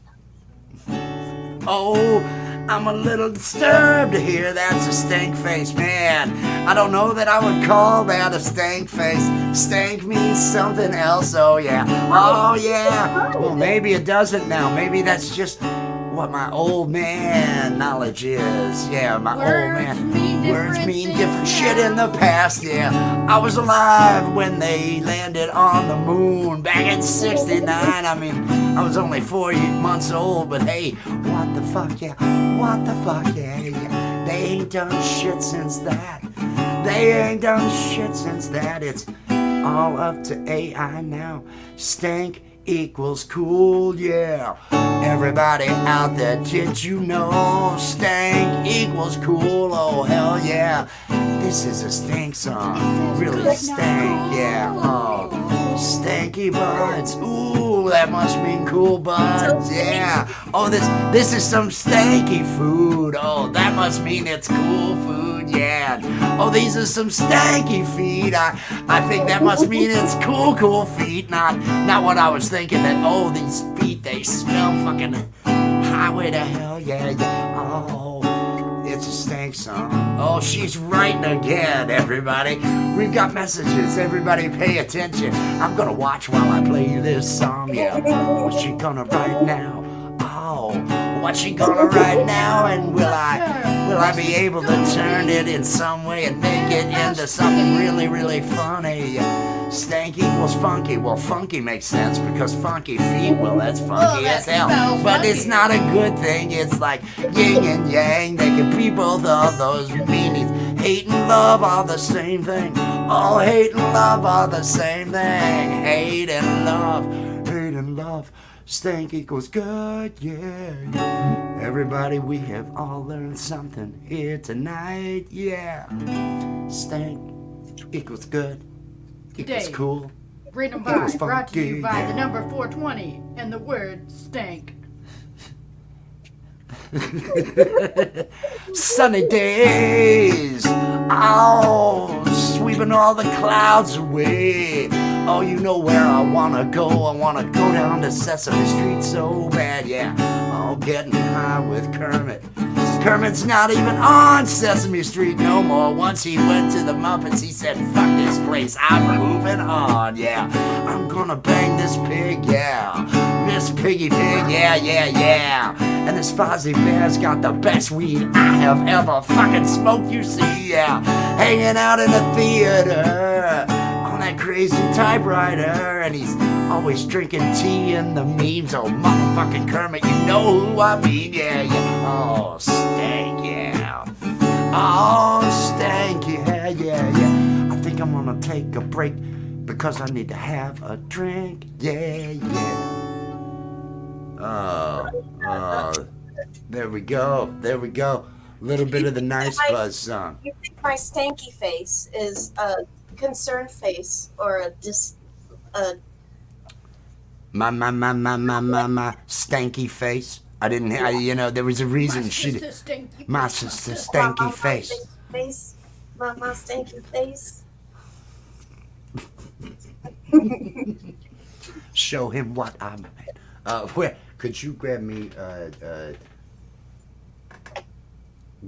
Oh, I'm a little disturbed to hear that's a stank face, man. I don't know that I would call that a stank face. Stank means something else, oh yeah. Oh yeah. Well, maybe it doesn't now. Maybe that's just what my old man knowledge is. Yeah, my old man. Words mean different shit in the past, yeah. I was alive when they landed on the moon back in '69. I mean, I was only 4 months old, but hey, what the fuck, yeah. What the fuck, yeah, yeah. They ain't done shit since that. They ain't done shit since that. It's all up to AI now. Stank equals cool, yeah. Everybody out there, did you know stank equals cool? Oh, hell yeah. This is a stank song. Really stank, yeah. Oh, stanky buds. Ooh, that must mean cool buds, yeah. Oh, this is some stanky food. Oh, that must mean it's cool food, yeah. Oh, these are some stanky feet. I think that must mean it's cool feet. Not what I was thinking that, oh, these feet, they smell fucking highway to hell, yeah. Oh, it's a stank song. Oh, she's writing again, everybody. We've got messages. Everybody pay attention. I'm gonna watch while I play this song, yeah. What's she gonna write now? Oh, what's she gonna write now? And will I be able to turn it in some way and make it into something really, really funny? Stank equals funky. Well, funky makes sense because funky feet, well, that's funky as hell. But it's not a good thing. It's like yin and yang. They can be both of those meanings. Hate and love are the same thing. Oh, hate and love are the same thing. Hate and love. Hate and love. Stank equals good, yeah. Everybody, we have all learned something here tonight, yeah. Stank equals good, equals Dave. cool. Freedom Equals Vibe, brought to you funky, by yeah. the number 420 and the word stank. Sunny days, oh, sweeping all the clouds away. Oh, you know where I wanna go. I wanna go down to Sesame Street so bad, yeah. Oh, getting high with Kermit. Kermit's not even on Sesame Street no more. Once he went to the Muppets, he said, fuck this place, I'm moving on, yeah. I'm gonna bang this pig, yeah. Miss Piggy Pig, yeah, yeah, yeah. And this Fozzie Bear's got the best weed I have ever fucking smoked, you see, yeah. Hanging out in a theater on that crazy typewriter, and he's always drinking tea in the memes. Oh, motherfucking Kermit, you know who I mean, yeah, yeah. Oh, stank, yeah. Oh, stank, yeah, yeah, yeah. I think I'm gonna take a break because I need to have a drink, yeah, yeah. Oh, there we go, there we go. A little bit of the Nice Buzz song. You think my stanky face is a concerned face or My stanky face. I didn't, you know, there was a reason she did. My sister stanky face. My stanky face. Show him what I'm. Where could you grab me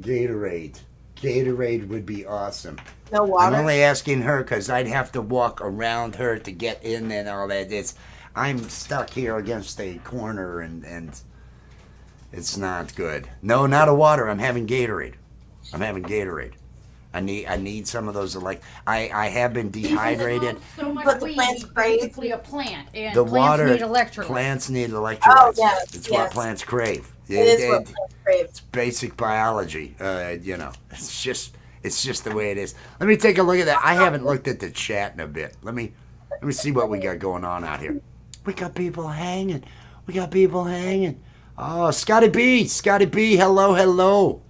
Gatorade? Gatorade would be awesome. No I'm water. only asking her because I'd have to walk around her to get in and all that. I'm stuck here against a corner and it's not good. No, not a water. I'm having Gatorade. I need some of those. I have been dehydrated. So much But the weed, plants he's crave- basically a plant, and The plants water. need electrolytes. Plants need electrolytes. Oh, yes, It's what yes. plants crave. It is what plants crave. It's basic biology. It's just the way it is. Let me take a look at that. I haven't looked at the chat in a bit. Let me see what we got going on out here. We got people hanging. Oh, Scotty B, hello.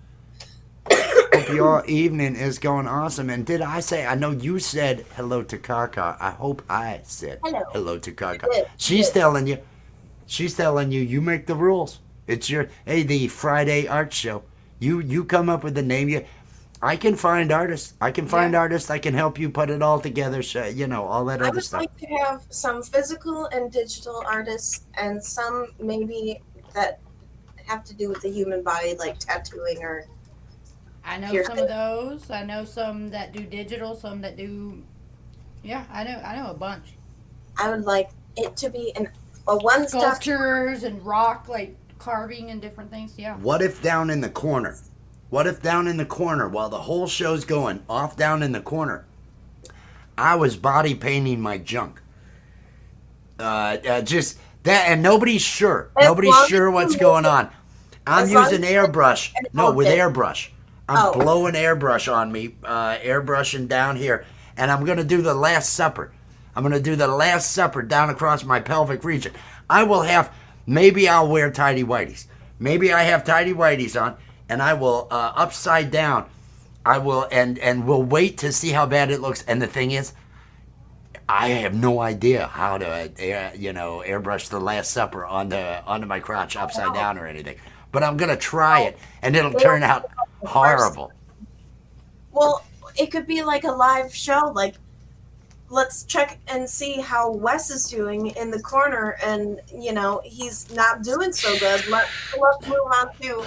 Hope your evening is going awesome. And did I say? I know you said hello to Kaka. I hope I said hello to Kaka. You did. She's telling you. You make the rules. It's the Friday art show. You come up with the name. I can find artists. I can help you put it all together. So, all that I other would stuff. like to have some physical and digital artists, and some maybe that have to do with the human body, like tattooing or. I know Here. some of those. I know some that do digital, some that do. Yeah, I know a bunch. I would like it to be a one-stop. Sculptures and rock, like carving and different things. Yeah. What if down in the corner, while the whole show's going, off down in the corner, I was body painting my junk? Just that, and nobody's sure. As Nobody's long sure as what's you going make it- on. I'm as long using as you airbrush. make it No, with open. airbrush. I'm Oh. blowing airbrush on me, airbrushing down here, and I'm going to do the Last Supper. I'm going to do the Last Supper down across my pelvic region. Maybe I'll wear tidy whities. Maybe I have tidy whities on, and I will upside down. I will, and we'll wait to see how bad it looks. And the thing is, I have no idea how to, airbrush the Last Supper onto my crotch upside down or anything. But I'm going to try it, and it'll turn out horrible. Well, it could be like a live show. Like, let's check and see how Wes is doing in the corner, and he's not doing so good. Let's move on to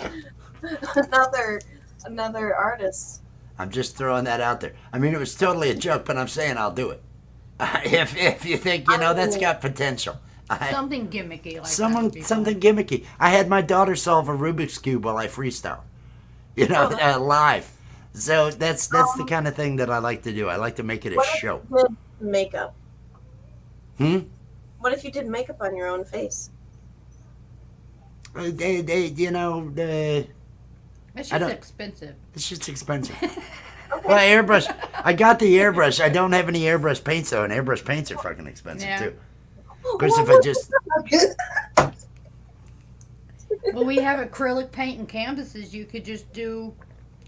another artist. I'm just throwing that out there. I mean, it was totally a joke, but I'm saying I'll do it. If you think, that's got potential. Something gimmicky like that would be fun. Something gimmicky. I had my daughter solve a Rubik's Cube while I freestyle. Live. So that's the kind of thing that I like to do. I like to make it a What show. if you did makeup? Hmm? What if you did makeup on your own face? It's I just don't- expensive. This shit's expensive. Well, airbrush. I got the airbrush. I don't have any airbrush paints though, and airbrush paints are fucking expensive Yeah. too. Because if I just Well, we have acrylic paint and canvases. You could just do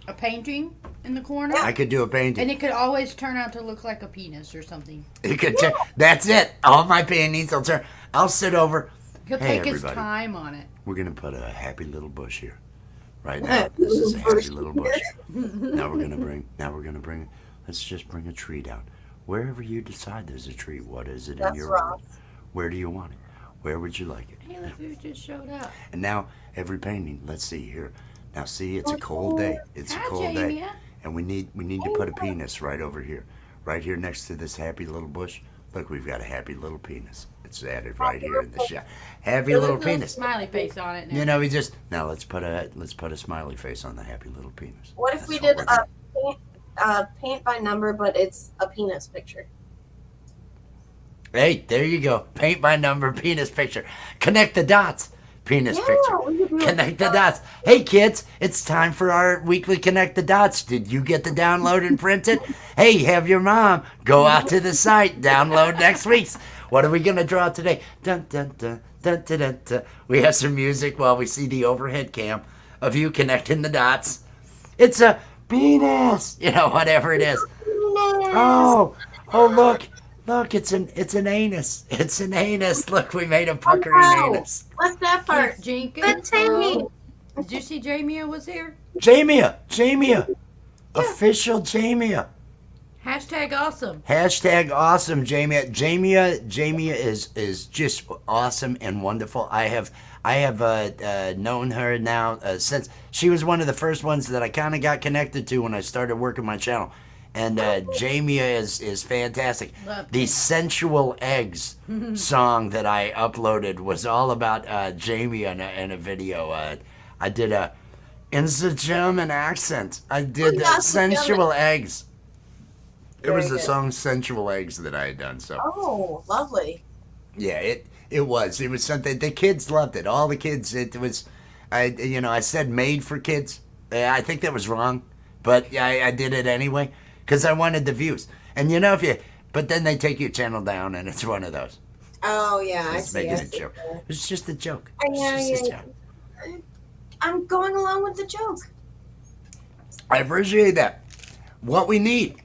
a painting in the corner, I could do a painting. and it could always turn out to look like a penis or something. It could turn, that's it. All my paintings will turn. I'll sit over. He'll Hey, take his everybody. time on it. We're gonna put a happy little bush here, right now. This is a happy little bush. Now we're gonna bring. Let's just bring a tree down. Wherever you decide there's a tree, what is it in That's your wrong. world? Where do you want it? Where would you like it? Hey, look who just showed up. And now every painting. Let's see here. Now see, it's a cold day. It's a Hi, cold Jamie. day, and we need to put a penis right over here, right here next to this happy little bush. Look, we've got a happy little penis. It's added right here in the shot. Happy little Little penis. smiley face on it. Now. We just now let's put a smiley face on the happy little penis. What if That's we what did we're doing. paint by number, but it's a penis picture? Hey, there you go. Paint by number, penis picture. Connect the dots. Penis picture. we could do it. Connect the dots. Hey kids, it's time for our weekly Connect the Dots. Did you get the download and print it? Hey, have your mom go out to the site, download next week's. What are we gonna draw today? Dun dun dun dun dun dun. Dun. We have some music while we see the overhead cam of you connecting the dots. It's a penis. Whatever it is. Oh, look, it's an anus. It's an anus. Look, we made a puckering Wow. anus. What's that part? Keith Jenkins. That's Amy. hello. Did you see Jamia was here? Jamia. Official Jamia. Hashtag awesome. Hashtag awesome, Jamie. Jamie is just awesome and wonderful. I have known her now since she was one of the first ones that I kind of got connected to when I started working my channel. And Jamie is fantastic. Love The Jamie. Sensual Eggs song that I uploaded was all about Jamie in a video. I did in the German accent. I did yeah, the Sensual Eggs. It was Very the good. song "Sensual Eggs" that I had done. So Oh, lovely. yeah, it was something the kids loved it. All the kids. It was, I said made for kids. I think that was wrong, but I did it anyway because I wanted the views. And but then they take your channel down, and it's one of those. Oh yeah, I It's see. making I a see. joke. It's just a joke. Yeah, It's just a yeah. joke. I'm going along with the joke. I appreciate that. What we need.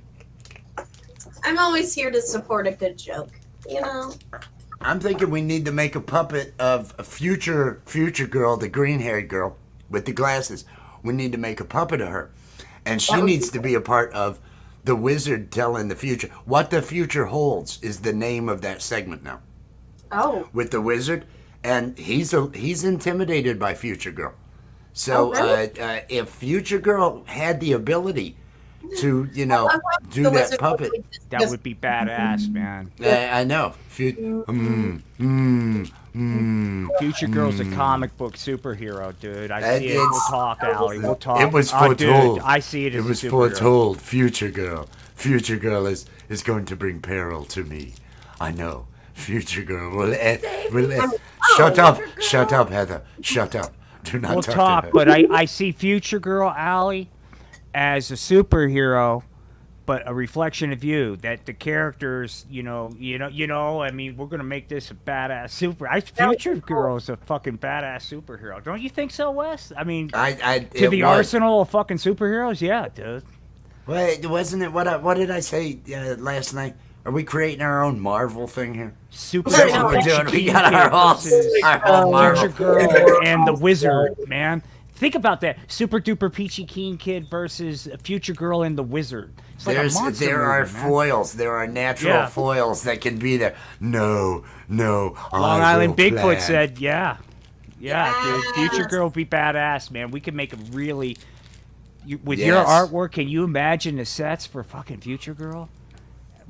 I'm always here to support a good joke. You know. I'm thinking we need to make a puppet of a future girl, the green-haired girl with the glasses. We need to make a puppet of her, and she needs to be a part of the wizard telling the future. What the future holds is the name of that segment now Oh. with the wizard, and he's intimidated by future girl. So Oh, really? if future girl had the ability to do The that wizard puppet. would That just- would be badass, man. I know. Future Girl's a comic book superhero, dude. I That see it. We'll is- talk, Allie. We'll talk. It was Oh, dude, foretold. I see it as It was a superhero. foretold. Future girl. Future girl is going to bring peril to me. I know. Future girl will. Shut up. Shut up, Heather. Shut up. Do not We'll talk talk, to her. but I see Future Girl, Allie, as a superhero, but a reflection of you. That the characters, I mean, we're gonna make this a badass Future Girl is a fucking badass superhero. Don't you think so, Wes? I mean, to the arsenal of fucking superheroes, yeah, dude. Wait, wasn't it what did I say last night? Are we creating our own Marvel thing here? Super Is that what we're doing? We got our own Marvel. Future Girl and the Wizard, man. Think about that. Super duper Peachy Keen Kid versus Future Girl and the Wizard. It's like a monster There are movie, man. foils. There are natural Yeah. foils that can be there. No. Long I Island will Bigfoot plan. said, yeah, dude. Future Yes. Girl would be badass, man. We could make a really. With Yes. your artwork, can you imagine the sets for fucking Future Girl?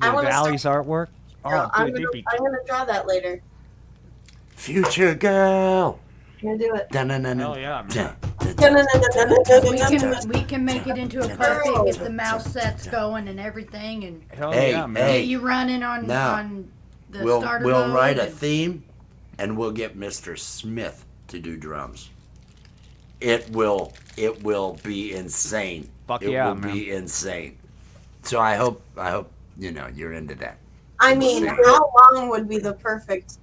I With wanna Allie's artwork? Oh, I'm dude, gonna, they'd be. I'm gonna draw that later. Future girl. I'm gonna do it. Hell yeah, man. We can make it into a perfect, get the mouse sets going and everything, and Hell Hey, yeah, man. hey. get you running on Now, on the We'll starter we'll mode write a and- theme, and we'll get Mr. Smith to do drums. It will be insane. Fuck it yeah, will man. be insane. So I hope you're into that. I mean, how long would be the perfect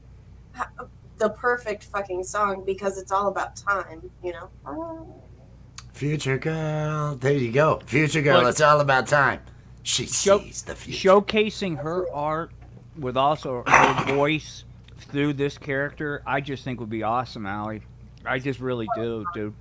fucking song? Because it's all about time, you know. Future girl, there you go. Future girl, Look, it's all about time. She show- sees the future. Showcasing her art with also her voice through this character, I just think would be awesome, Allie. I just really do, dude.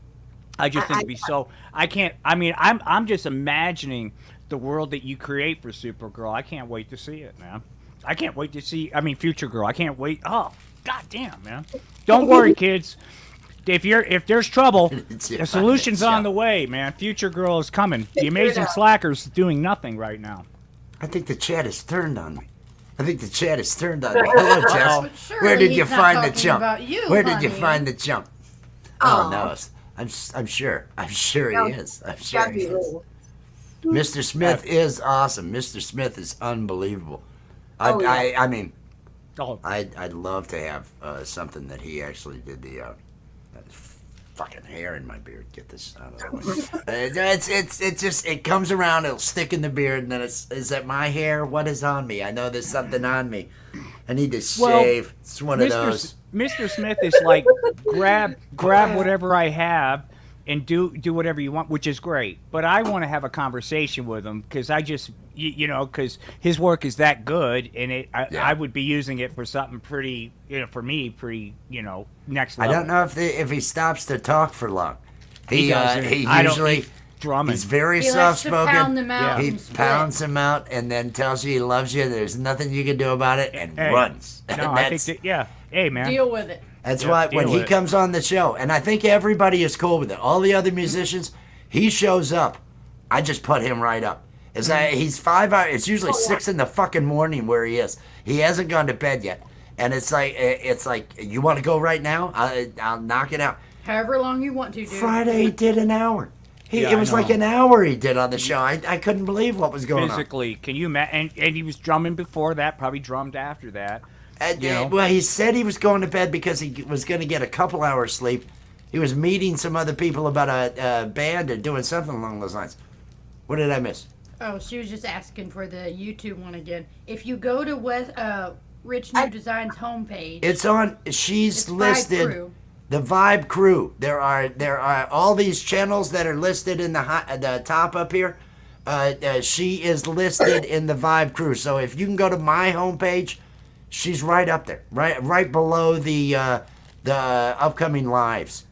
I just think it'd be so. I can't. I mean, I'm just imagining the world that you create for Supergirl. I can't wait to see it, man. I can't wait to see. I mean, Future Girl. I can't wait. Oh, goddamn, man. Don't worry, kids. If there's trouble, the solution's on the way, man. Future Girl is coming. The Amazing Slacker's doing nothing right now. I think the chat has turned on me. Hello, Jess. But surely Where did you he's not find the talking jump? about you, Where did you honey. find the jump? Oh no, I'm sure he is. I'm sure Gotta he be is. real. Mr. Smith is awesome. Mr. Smith is unbelievable. I mean, Oh, I'd love to have something that he actually did the fucking hair in my beard. Get this out of the way. It's just it comes around. It'll stick in the beard, and then is that my hair? What is on me? I know there's something on me. I need to Well, shave. It's one of those. Mr. Smith is like grab whatever I have and do whatever you want, which is great. But I want to have a conversation with him because I just because his work is that good, and I would be using it for something pretty for me pretty next I level. don't know if he stops to talk for long. He doesn't. He I don't- usually drumming. He's very He likes to soft-spoken. pound them out He and split. pounds them out and then tells you he loves you. There's nothing you can do about it, and Hey, runs. No, And I think that, yeah. Hey, man. Deal with it. that's Yeah, why deal when he with it. comes on the show, and I think everybody is cool with it. All the other musicians, he shows up. I just put him right up. He's 5 hours. It's usually 6 in the fucking morning where he is. He hasn't gone to bed yet, and it's like you want to go right now? I'll knock it out. However long you want to, dude. Friday he did an hour. Yeah, It was I know. like an hour he did on the show. I couldn't believe what was going on. Physically, can you imagine? And he was drumming before that, probably drummed after that. You know? Well, he said he was going to bed because he was going to get a couple hours sleep. He was meeting some other people about a band and doing something along those lines. What did I miss? Oh, she was just asking for the YouTube one again. If you go to Rich New Design's homepage, It's on. She's it's Vibe listed. Crew. The Vibe Crew. There are all these channels that are listed in the top up here. She is listed in the Vibe Crew. So if you can go to my homepage, she's right up there, right below the upcoming lives.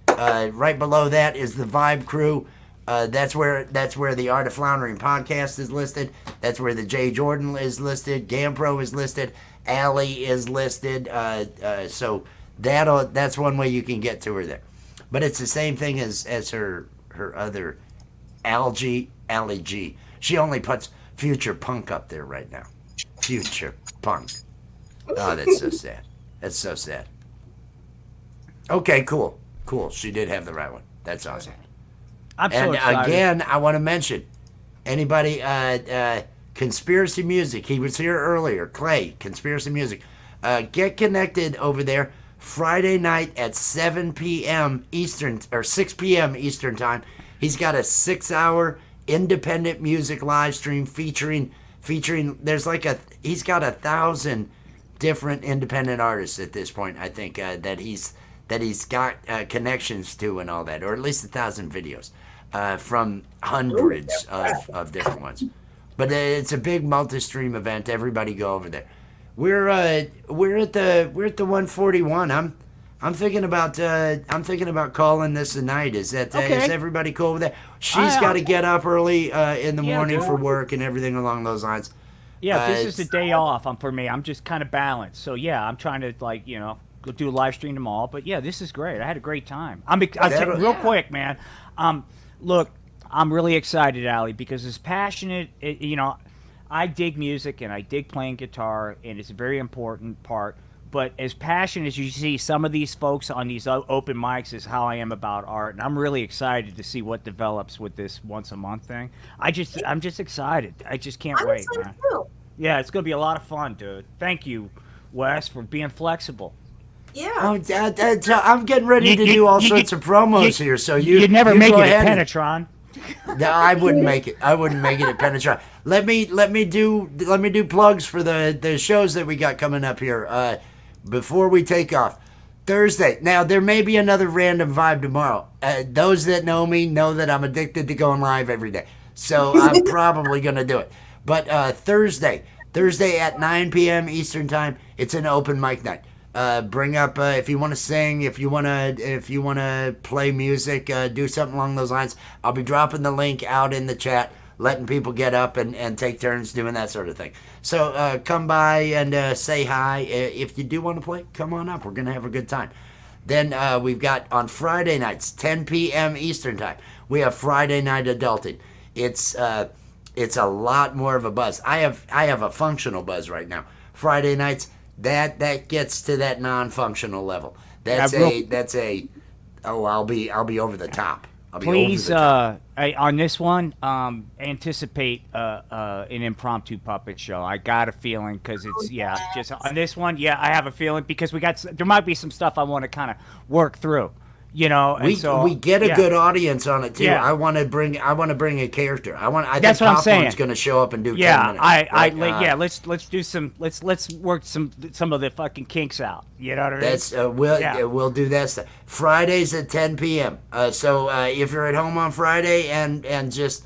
Right below that is the Vibe Crew. That's where the Art of Floundering podcast is listed. That's where the Jay Jordan is listed. Gampro is listed. Allie is listed. So that's one way you can get to her there. But it's the same thing as her other Allie G. She only puts Future Punk up there right now. Future Punk. Oh, that's so sad. That's so sad. Okay, cool. She did have the right one. That's awesome. I'm so And excited. again, I want to mention anybody, Conspiracy Music. He was here earlier. Clay, Conspiracy Music. Get connected over there Friday night at 7 p.m. Eastern, or 6 p.m. Eastern time. He's got a 6-hour independent music live stream featuring. He's got 1,000 different independent artists at this point. I think that he's got connections to and all that, or at least 1,000 videos from hundreds of different ones. But it's a big multi-stream event. Everybody go over there. We're at the 141. I'm thinking about calling this a night. Is Okay. everybody cool with that? She's got to get up early in the Yeah, morning go. for work and everything along those lines. Yeah, this Uh, is the day off for me. I'm just kind of balanced. So yeah, I'm trying to go do a live stream them all. But yeah, this is great. I had a great time. I'll tell you real quick, man. Look, I'm really excited, Allie, because it's passionate. I dig music and I dig playing guitar, and it's a very important part. But as passionate as you see some of these folks on these open mics is how I am about art, and I'm really excited to see what develops with this once a month thing. I'm just excited. I just can't I'm wait, excited man. too. Yeah, it's gonna be a lot of fun, dude. Thank you, Wes, for being flexible. Yeah. I'm getting ready to You- do all you- sorts you- of promos you- here, so You'd never you make go it at ahead and- Penetron. No, I wouldn't make it. I wouldn't make it at Penetron. Let me do plugs for the shows that we got coming up here before we take off. Thursday. Now there may be another random vibe tomorrow. Those that know me know that I'm addicted to going live every day, so I'm probably gonna do it. But Thursday at 9 p.m. Eastern time, it's an open mic night. Bring up if you want to sing, if you want to play music, do something along those lines. I'll be dropping the link out in the chat, letting people get up and take turns doing that sort of thing. So come by and say hi. If you do want to play, come on up. We're gonna have a good time. Then we've got on Friday nights, 10 p.m. Eastern time. We have Friday night adulting. It's a lot more of a buzz. I have a functional buzz right now. Friday nights. That gets to that non-functional level. I'll be over the top. Please, on this one, anticipate an impromptu puppet show. I got a feeling because it's just on this one. Yeah, I have a feeling because there might be some stuff I want to kind of work through. We get a good audience on it too. Yeah. I want to bring a character. I That's think what I'm saying. Popcorn's going to show up and do 10 Yeah, minutes. let's do some. Let's work some of the fucking kinks out. You know what I mean? That's Yeah. we'll do that stuff. Fridays at 10 p.m. So if you're at home on Friday and just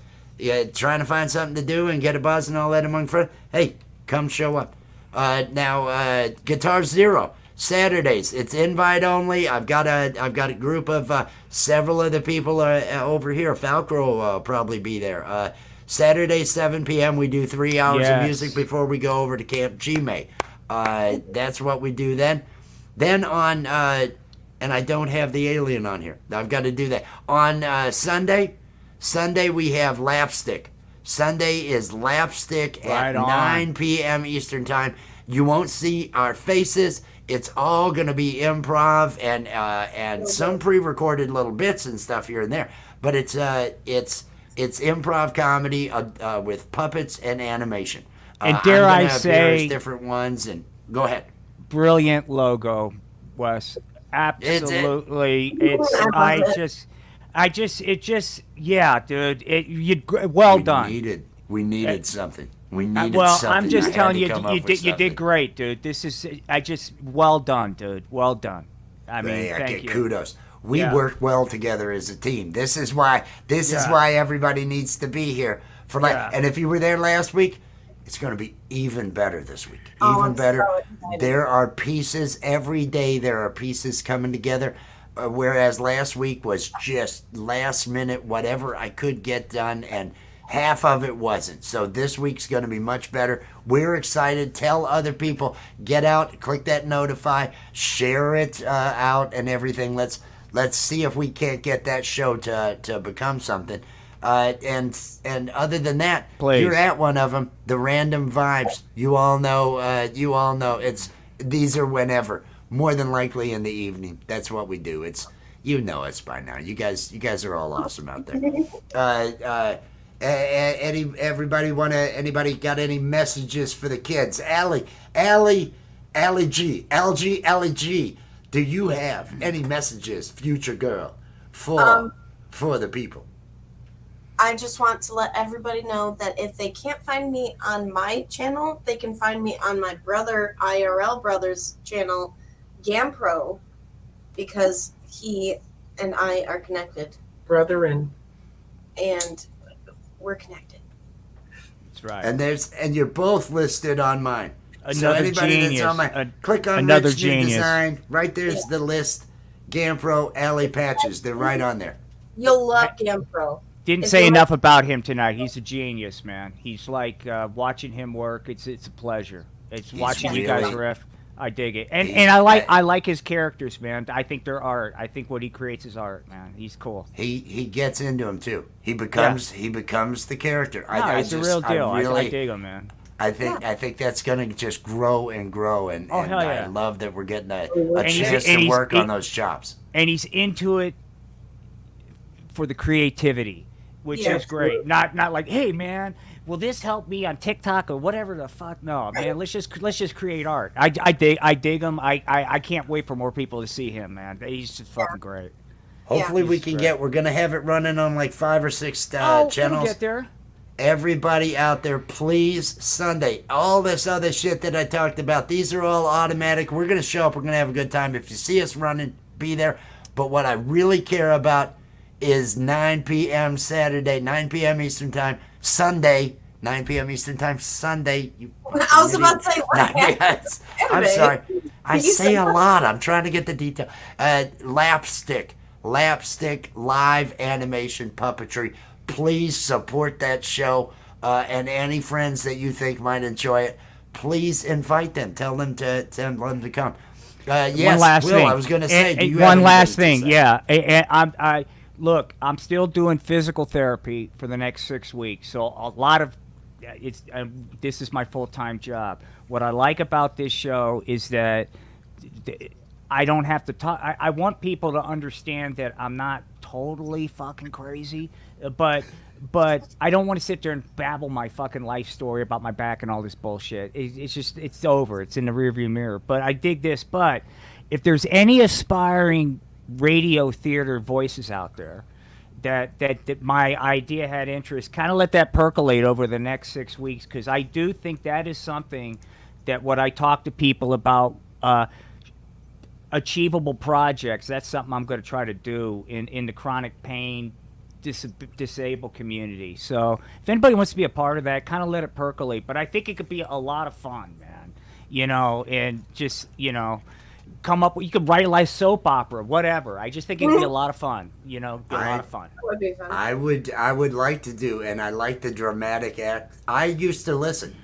trying to find something to do and get a buzz and all that among friends, hey, come show up. Now Guitar Zero. Saturdays, it's invite only. I've got a group of several of the people over here. Falcro will probably be there. Saturday, 7 p.m. We do 3 hours of Yes. music before we go over to Camp Gme. That's what we do then. Then on, and I don't have the alien on here. I've got to do that. On Sunday we have LAPSTICK. Sunday is LAPSTICK at Right on. 9 p.m. Eastern Time. You won't see our faces. It's all going to be improv and some pre-recorded little bits and stuff here and there. But it's improv comedy with puppets and animation. And dare I'm gonna I have say- various different ones. And go ahead. Brilliant logo, Wes. Absolutely. Yeah, dude. Well done. We needed something. We needed Well, something. I'm just I had telling to you, come up you with did something. great, dude. Well done, dude. Well done. I mean, Hey, thank you. kudos. We Yeah. worked well together as a team. This is why Yeah. everybody needs to be here for Yeah. And if you were there last week, it's going to be even better this week. Oh, Even I'm better. so excited. There are pieces every day. There are pieces coming together. Whereas last week was just last minute, whatever I could get done, and half of it wasn't. So this week's going to be much better. We're excited. Tell other people. Get out. Click that notify. Share it out and everything. Let's see if we can't get that show to become something. And other than that, Please. you're at one of them. The Random Vibes. You all know. These are whenever. More than likely in the evening. That's what we do. It's us by now. You guys are all awesome out there. Anybody got any messages for the kids? Allie G. Do you have any messages, future girl, for the people? I just want to let everybody know that if they can't find me on my channel, they can find me on my brother, IRL Brothers channel, GamPro, because he and I are connected, Brethren. and we're connected. That's right. And you're both listed on mine. So Another anybody genius. that's on mine, click on Another Rich New genius. Design. Right there's the list. GamPro, Alley Patches. They're right on there. You'll love GamPro. Didn't If say you enough about him tonight. He's a genius, man. He's like watching him work. It's a pleasure. It's watching you guys really- riff. I dig it, and He's- I like his characters, man. I think they're art. I think what he creates is art, man. He's cool. He gets into him too. He becomes the character. No, he's the real deal. I really, dig him, man. I think that's gonna just grow and grow, and Oh, hell I yeah. love that we're getting a And he's- chance and to he's- work he- on those chops. And he's into it for the creativity, which Yeah. is great. Not like, hey, man, will this help me on TikTok or whatever the fuck? No, man. Let's just create art. I dig him. I can't wait for more people to see him, man. He's just fucking great. Hopefully we He's can great. we're gonna have it running on like 5 or 6 We'll channels. get there. Everybody out there, please, Sunday, all this other shit that I talked about, these are all automatic. We're going to show up. We're going to have a good time. If you see us running, be there. But what I really care about is 9 p.m. Saturday, 9 p.m. Eastern Time, Sunday, 9 p.m. Eastern Time, Sunday. I was about to say, what? Yes. I'm Saturday? sorry. I You say said a what? lot. I'm trying to get the detail. LAPSTICK live animation puppetry. Please support that show, and any friends that you think might enjoy it, please invite them. Tell them to come. Yes, One last Will, thing. I was going to say, And- do you and have one last anything to thing? say? Yeah. And look. I'm still doing physical therapy for the next 6 weeks, so a lot of this is my full-time job. What I like about this show is that I don't have to talk. I want people to understand that I'm not totally fucking crazy, but I don't want to sit there and babble my fucking life story about my back and all this bullshit. It's over. It's in the rearview mirror. But I dig this. But if there's any aspiring radio theater voices out there that my idea had interest, kind of let that percolate over the next 6 weeks, because I do think that is something that when I talk to people about achievable projects, that's something I'm going to try to do in the chronic pain disabled community. So if anybody wants to be a part of that, kind of let it percolate. But I think it could be a lot of fun, man. And just come up. You could write a live soap opera, whatever. I just think it'd be a lot of fun. You know, be a lot of fun. That would be fun. I would like to do, and I like the dramatic act. I used to listen.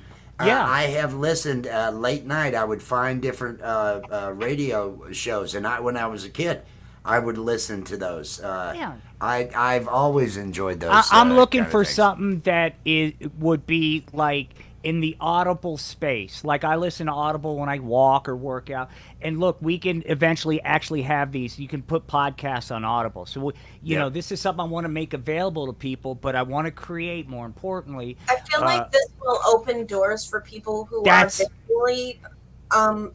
Yeah. I have listened late night. I would find different radio shows, and when I was a kid, I would listen to those. Yeah. I've always enjoyed those. I'm looking kind of for things. something that would be like in the Audible space. Like I listen to Audible when I walk or work out. And look, we can eventually actually have these. You can put podcasts on Audible. So, you know, this is something I want to make available to people, but I want to create, more importantly. I feel like this will open doors for people who are That's- visually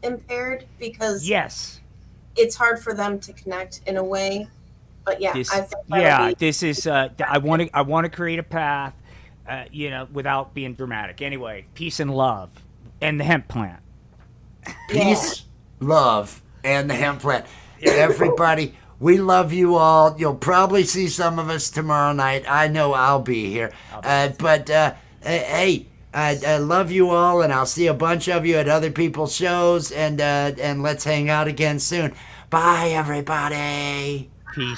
impaired because Yes. it's hard for them to connect in a way. But yeah, This, I think that'll be, this is. I want to create a path, you know, without being dramatic. Anyway, peace and love, and the hemp plant. Peace, love, and the hemp plant. Everybody, we love you all. You'll probably see some of us tomorrow night. I know I'll be here. Hey, I love you all, and I'll see a bunch of you at other people's shows, and let's hang out again soon. Bye, everybody. Peace.